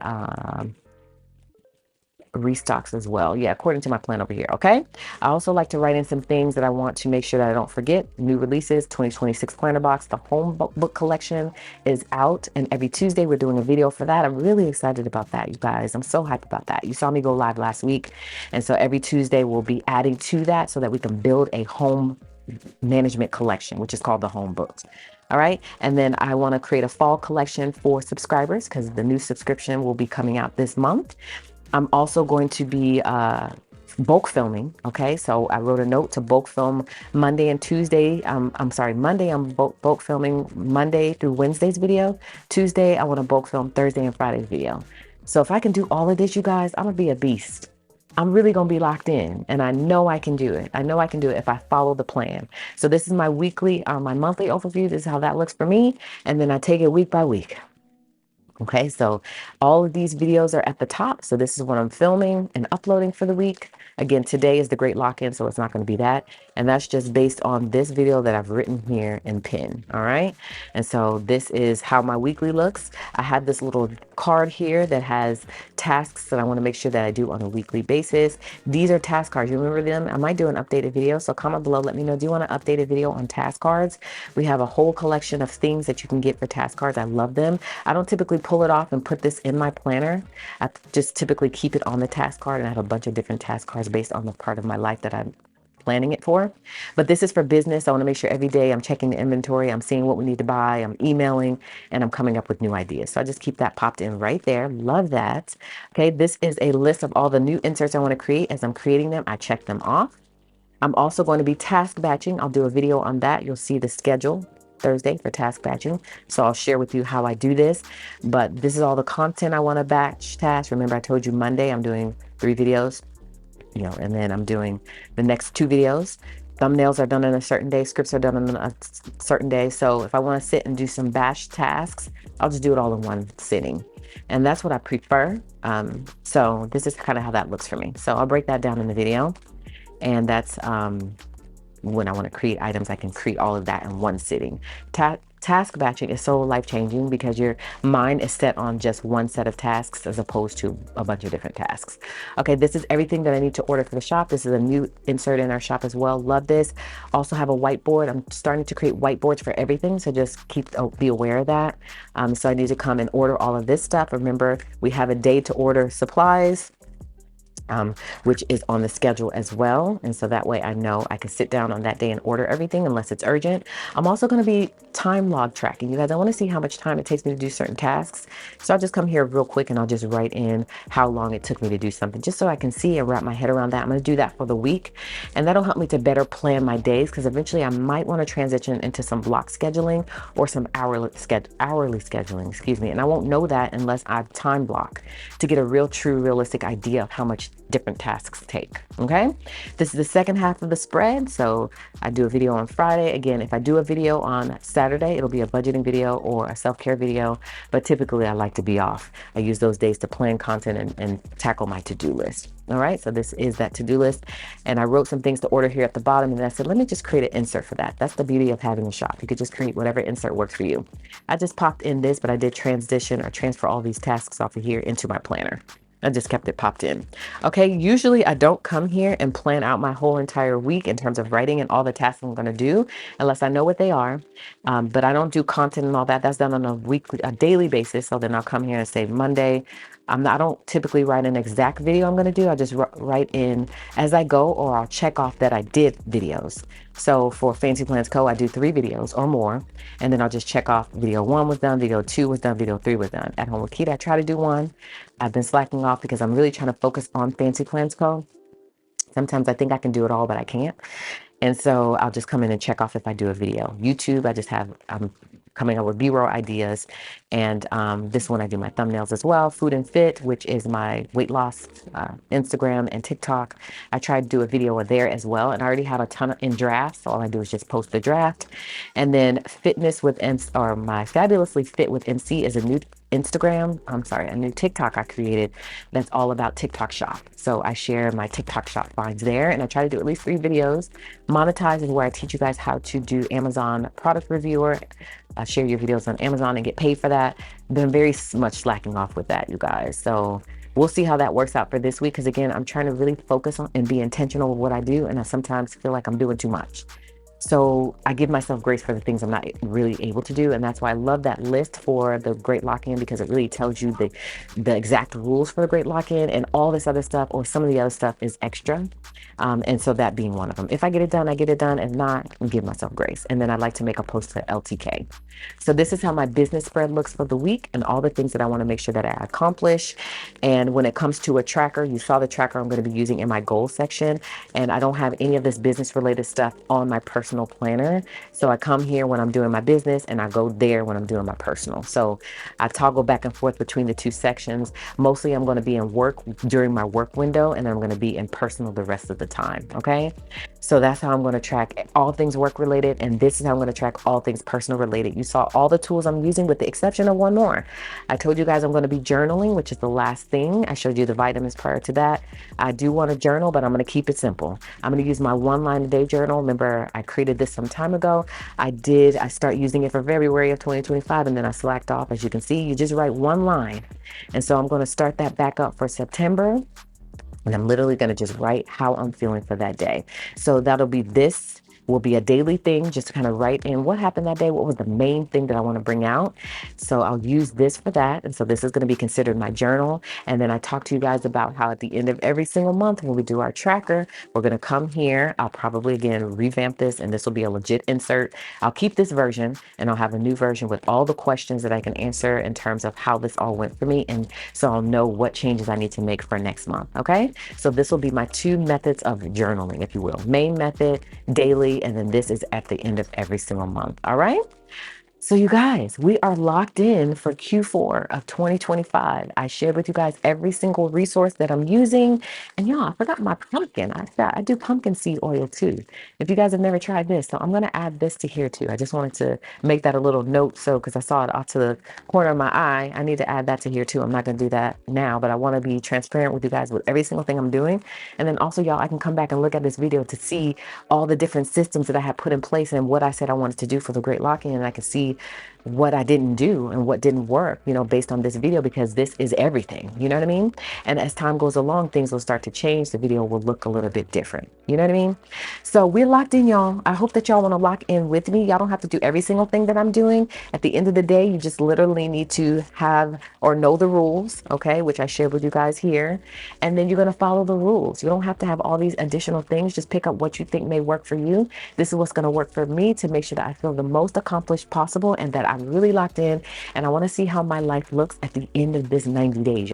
A: restocks as well. Yeah, according to my plan over here. Okay. I also like to write in some things that I want to make sure that I don't forget. New releases, 2026 planner box. The home book collection is out, and every Tuesday we're doing a video for that. I'm really excited about that, you guys. I'm so hyped about that. You saw me go live last week, and so every Tuesday we'll be adding to that so that we can build a home management collection, which is called the home books. All right. And then I want to create a fall collection for subscribers because the new subscription will be coming out this month. I'm also going to be bulk filming. Okay. So I wrote a note to bulk film Monday and Tuesday. I'm sorry, Monday I'm bulk filming Monday through Wednesday's video. Tuesday I want to bulk film Thursday and Friday's video. So if I can do all of this, you guys, I'm gonna be a beast. I'm really going to be locked in, and I know I can do it. I know I can do it if I follow the plan. So this is my weekly, my monthly overview. This is how that looks for me. And then I take it week by week. Okay, so all of these videos are at the top. So this is what I'm filming and uploading for the week. Again, today is the great lock-in, so it's not going to be that. And that's just based on this video that I've written here in pen. All right. And so this is how my weekly looks. I have this little card here that has tasks that I want to make sure that I do on a weekly basis. These are task cards. You remember them? I might do an updated video. So comment below. Let me know. Do you want an updated video on task cards? We have a whole collection of things that you can get for task cards. I love them. I don't typically pull it off and put this in my planner. I just typically keep it on the task card, and I have a bunch of different task cards based on the part of my life that I'm planning it for. But this is for business. I want to make sure every day I'm checking the inventory, I'm seeing what we need to buy, I'm emailing, and I'm coming up with new ideas. So I just keep that popped in right there. Love that. Okay, this is a list of all the new inserts I want to create. As I'm creating them, I check them off. I'm also going to be task batching. I'll do a video on that. You'll see the schedule Thursday for task batching. So I'll share with you how I do this. But this is all the content I want to batch task. Remember, I told you Monday I'm doing 3 videos. And then I'm doing the next 2 videos. Thumbnails are done on a certain day. Scripts are done on a certain day. So if I want to sit and do some batch tasks, I'll just do it all in one sitting. And that's what I prefer. So this is kind of how that looks for me. So I'll break that down in the video. And that's when I want to create items, I can create all of that in one sitting. Task batching is so life-changing because your mind is set on just one set of tasks as opposed to a bunch of different tasks. Okay, this is everything that I need to order for the shop. This is a new insert in our shop as well. Love this. Also have a whiteboard. I'm starting to create whiteboards for everything, so just be aware of that. So I need to come and order all of this stuff. Remember, we have a day to order supplies, which is on the schedule as well. And so that way I know I can sit down on that day and order everything unless it's urgent. I'm also going to be time log tracking. You guys, I want to see how much time it takes me to do certain tasks. So I'll just come here real quick and I'll just write in how long it took me to do something just so I can see and wrap my head around that. I'm going to do that for the week, and that'll help me to better plan my days, because eventually I might want to transition into some block scheduling or some hourly scheduling, excuse me. And I won't know that unless I time block to get a realistic idea of how much different tasks take. Okay, this is the second half of the spread. So I do a video on Friday. Again, if I do a video on Saturday, it'll be a budgeting video or a self-care video, but typically I like to be off. I use those days to plan content and tackle my to-do list. All right, so this is that to-do list, and I wrote some things to order here at the bottom, and then I said, let me just create an insert for that. That's the beauty of having a shop. You could just create whatever insert works for you. I just popped in this, but I did transition or transfer all these tasks off of here into my planner. I just kept it popped in. Okay, usually I don't come here and plan out my whole entire week in terms of writing and all the tasks I'm going to do unless I know what they are. But I don't do content and all that. That's done on a daily basis. So then I'll come here and say Monday. I don't typically write an exact video I'm going to do. I just write in as I go, or I'll check off that I did videos. So for Fancy Plans Co., I do 3 videos or more, and then I'll just check off video 1 was done, video 2 was done, video 3 was done. At Home with Quita, I try to do 1. I've been slacking off because I'm really trying to focus on Fancy Plans Co. Sometimes I think I can do it all, but I can't. And so I'll just come in and check off if I do a video. YouTube, I'm coming up with B-roll ideas. And this one I do my thumbnails as well. Food and Fit, which is my weight loss Instagram and TikTok. I tried to do a video there as well. And I already have a ton in drafts. So all I do is just post the draft. And then Fitness with my Fabulously Fit with MC is a new a new TikTok I created that's all about TikTok shop. So I share my TikTok shop finds there, and I try to do at least 3 videos. Monetize is where I teach you guys how to do Amazon product reviewer. Share your videos on Amazon and get paid for that. Been very much slacking off with that, you guys. So we'll see how that works out for this week. Because again, I'm trying to really focus on and be intentional with what I do. And I sometimes feel like I'm doing too much. So I give myself grace for the things I'm not really able to do. And that's why I love that list for the Great Lock-In, because it really tells you the exact rules for the Great Lock-In, and all this other stuff or some of the other stuff is extra. And so that being one of them. If I get it done, I get it done. If not, I give myself grace. And then I like to make a post to LTK. So this is how my business spread looks for the week and all the things that I want to make sure that I accomplish. And when it comes to a tracker, you saw the tracker I'm going to be using in my goals section. And I don't have any of this business related stuff on my personal planner. So I come here when I'm doing my business and I go there when I'm doing my personal. So I toggle back and forth between the two sections. Mostly I'm going to be in work during my work window, and then I'm going to be in personal the rest of the time. Okay. So that's how I'm going to track all things work related. And this is how I'm going to track all things personal related. You saw all the tools I'm using with the exception of one more. I told you guys I'm going to be journaling, which is the last thing. I showed you the vitamins prior to that. I do want to journal, but I'm going to keep it simple. I'm going to use my 1 line a day journal. Remember, I created this some time ago. I start using it for February of 2025, and then I slacked off. As you can see, you just write 1 line. And so I'm going to start that back up for September. And I'm literally going to just write how I'm feeling for that day. So that'll be this will be a daily thing, just to kind of write in what happened that day. What was the main thing that I want to bring out? So I'll use this for that. And so this is going to be considered my journal. And then I talk to you guys about how at the end of every single month, when we do our tracker, we're going to come here. I'll probably again revamp this, and this will be a legit insert. I'll keep this version, and I'll have a new version with all the questions that I can answer in terms of how this all went for me. And so I'll know what changes I need to make for next month. Okay. So this will be my 2 methods of journaling, if you will. Main method, daily, and then this is at the end of every single month. All right. So you guys, we are locked in for Q4 of 2025. I shared with you guys every single resource that I'm using. And y'all, I forgot my pumpkin. I do pumpkin seed oil too. If you guys have never tried this, so I'm going to add this to here too. I just wanted to make that a little note. So, because I saw it off to the corner of my eye, I need to add that to here too. I'm not going to do that now, but I want to be transparent with you guys with every single thing I'm doing. And then also, y'all, I can come back and look at this video to see all the different systems that I have put in place and what I said I wanted to do for the Great Lock-In. And I can see what I didn't do and what didn't work, based on this video, because this is everything, you know what I mean? And as time goes along, things will start to change. The video will look a little bit different. You know what I mean? So we're locked in, y'all. I hope that y'all want to lock in with me. Y'all don't have to do every single thing that I'm doing. At the end of the day, you just literally need to have or know the rules, okay, which I shared with you guys here. And then you're going to follow the rules. You don't have to have all these additional things. Just pick up what you think may work for you. This is what's going to work for me to make sure that I feel the most accomplished possible and that I'm really locked in. And I want to see how my life looks at the end of this 90 days.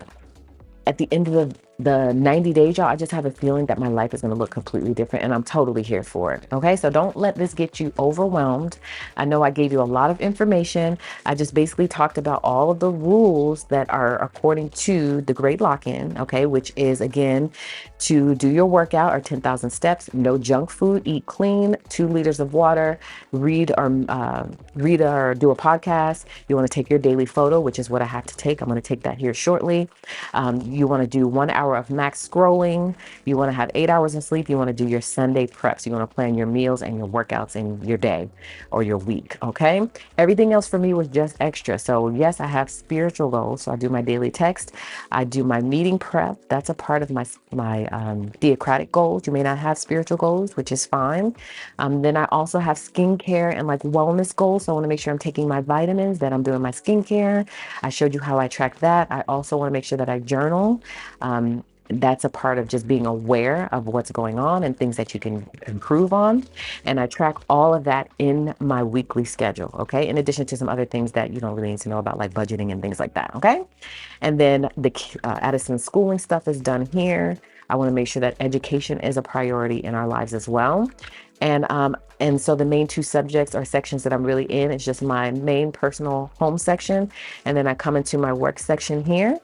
A: At the end of the 90 days, y'all, I just have a feeling that my life is going to look completely different, and I'm totally here for it. Okay, so don't let this get you overwhelmed. I know I gave you a lot of information. I just basically talked about all of the rules that are according to the Great Lock-In, okay, which is again to do your workout or 10,000 steps, no junk food, eat clean, 2 liters of water, read or do a podcast. You want to take your daily photo, which is what I have to take. I'm going to take that here shortly. You want to do 1 hour of max scrolling. You want to have 8 hours of sleep. You want to do your Sunday preps. You want to plan your meals and your workouts in your day or your week. Okay. Everything else for me was just extra. So yes, I have spiritual goals. So I do my daily text. I do my meeting prep. That's a part of my theocratic goals. You may not have spiritual goals, which is fine. Then I also have skincare and like wellness goals. So I want to make sure I'm taking my vitamins, that I'm doing my skincare. I showed you how I track that. I also want to make sure that I journal. That's a part of just being aware of what's going on and things that you can improve on. And I track all of that in my weekly schedule. Okay. In addition to some other things that you don't really need to know about, like budgeting and things like that. Okay. And then the Addison schooling stuff is done here. I want to make sure that education is a priority in our lives as well. And so the main 2 subjects or sections that I'm really in is just my main personal home section. And then I come into my work section here.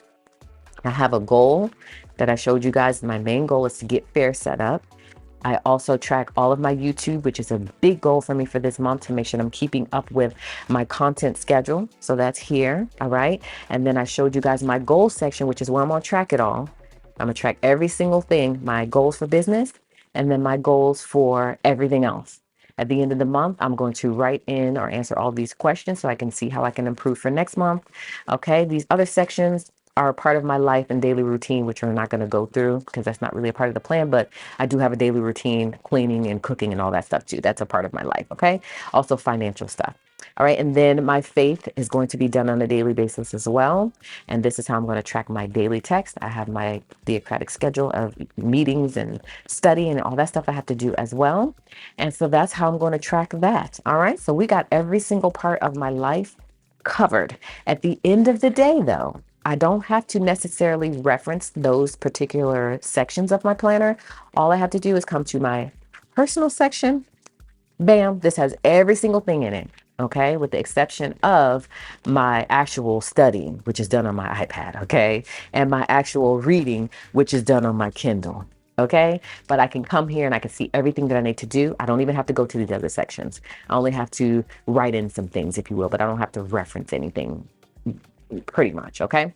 A: I have a goal that I showed you guys. My main goal is to get Fair set up. I also track all of my YouTube, which is a big goal for me for this month, to make sure I'm keeping up with my content schedule. So that's here. All right. And then I showed you guys my goals section, which is where I'm going to track it all. I'm going to track every single thing, my goals for business, and then my goals for everything else. At the end of the month, I'm going to write in or answer all these questions so I can see how I can improve for next month. Okay. These other sections, are a part of my life and daily routine, which we're not going to go through because that's not really a part of the plan, but I do have a daily routine, cleaning and cooking and all that stuff too. That's a part of my life. Okay. Also financial stuff. All right. And then my faith is going to be done on a daily basis as well. And this is how I'm going to track my daily text. I have my theocratic schedule of meetings and study and all that stuff I have to do as well. And so that's how I'm going to track that. All right. So we got every single part of my life covered. At the end of the day, though, I don't have to necessarily reference those particular sections of my planner. All I have to do is come to my personal section. Bam, this has every single thing in it. Okay, with the exception of my actual studying, which is done on my iPad. Okay, and my actual reading, which is done on my Kindle. Okay, but I can come here and I can see everything that I need to do. I don't even have to go to the other sections. I only have to write in some things, if you will, but I don't have to reference anything pretty much. Okay,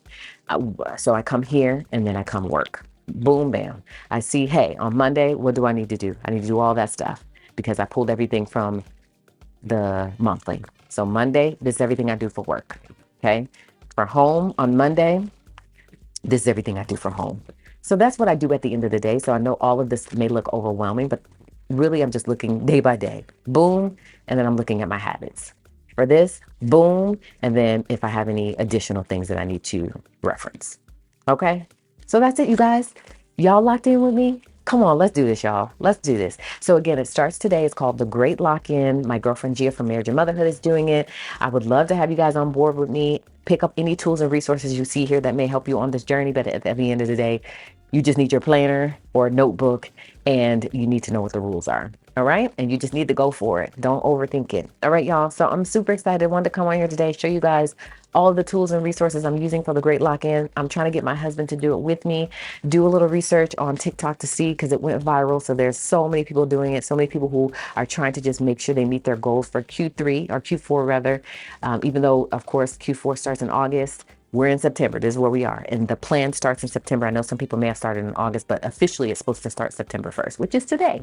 A: so I come here and then I come work. Boom, bam. I see, hey, on Monday, what do I need to do? I need to do all that stuff because I pulled everything from the monthly. So Monday, this is everything I do for work. Okay. For home on Monday, this is everything I do from home. So that's what I do at the end of the day. So I know all of this may look overwhelming, but really I'm just looking day by day. Boom. And then I'm looking at my habits. For this, boom. And then if I have any additional things that I need to reference. Okay. So that's it, you guys. Y'all locked in with me? Come on, let's do this, y'all. Let's do this. So again, it starts today. It's called The Great Lock-In. My girlfriend Gia from Marriage and Motherhood is doing it. I would love to have you guys on board with me. Pick up any tools and resources you see here that may help you on this journey. But at the end of the day, you just need your planner or a notebook and you need to know what the rules are. All right. And you just need to go for it. Don't overthink it. All right, y'all. So I'm super excited. I wanted to come on here today, show you guys all of the tools and resources I'm using for the Great Lock-In. I'm trying to get my husband to do it with me, do a little research on TikTok to see, because it went viral. So there's so many people doing it. So many people who are trying to just make sure they meet their goals for Q3 or Q4 rather. Even though, of course, Q4 starts in August. We're in September. This is where we are. And the plan starts in September. I know some people may have started in August, but officially it's supposed to start September 1st, which is today.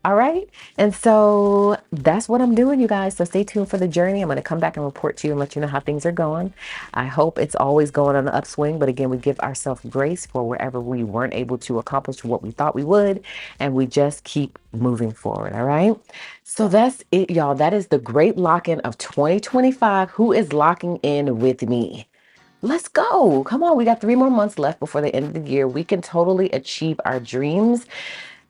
A: All right. And so that's what I'm doing, you guys. So stay tuned for the journey. I'm going to come back and report to you and let you know how things are going. I hope it's always going on the upswing. But again, we give ourselves grace for wherever we weren't able to accomplish what we thought we would. And we just keep moving forward. All right. So that's it, y'all. That is the Great Lock-In of 2025. Who is locking in with me? Let's go. Come on. We got 3 more months left before the end of the year. We can totally achieve our dreams.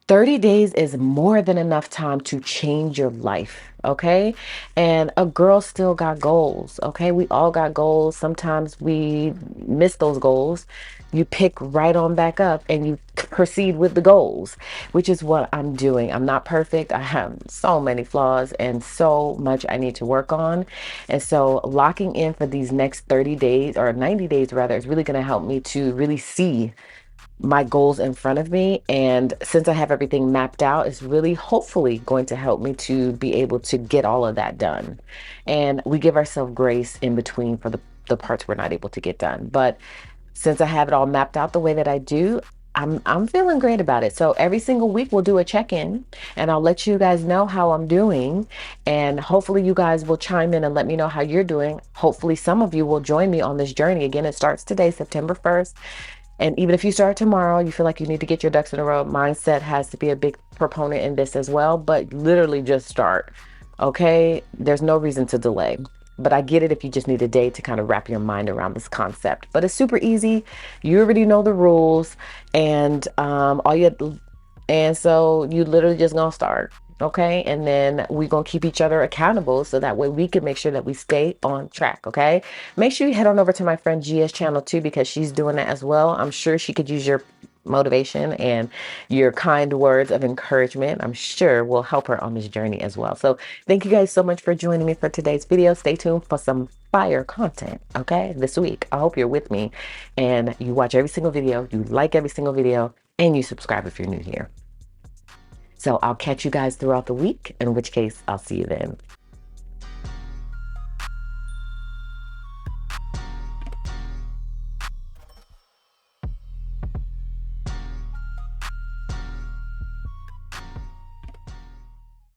A: 30 days is more than enough time to change your life, okay? And a girl still got goals, okay? We all got goals. Sometimes we miss those goals. You pick right on back up and you proceed with the goals, which is what I'm doing. I'm not perfect. I have so many flaws and so much I need to work on. And so locking in for these next 30 days or 90 days rather is really going to help me to really see my goals in front of me. And since I have everything mapped out, it's really hopefully going to help me to be able to get all of that done. And we give ourselves grace in between for the parts we're not able to get done. But since I have it all mapped out the way that I do, I'm feeling great about it. So every single week we'll do a check-in and I'll let you guys know how I'm doing. And hopefully you guys will chime in and let me know how you're doing. Hopefully some of you will join me on this journey. Again, it starts today, September 1st. And even if you start tomorrow, you feel like you need to get your ducks in a row, mindset has to be a big proponent in this as well, but literally just start, okay? There's no reason to delay, but I get it if you just need a day to kind of wrap your mind around this concept, but it's super easy. You already know the rules and so you literally just gonna start. Okay. And then we're going to keep each other accountable so that way we can make sure that we stay on track. Okay. Make sure you head on over to my friend Gia's channel too, because she's doing that as well. I'm sure she could use your motivation and your kind words of encouragement. I'm sure will help her on this journey as well. So thank you guys so much for joining me for today's video. Stay tuned for some fire content. Okay. This week. I hope you're with me and you watch every single video, you like every single video, and you subscribe if you're new here. So I'll catch you guys throughout the week, in which case I'll see you then.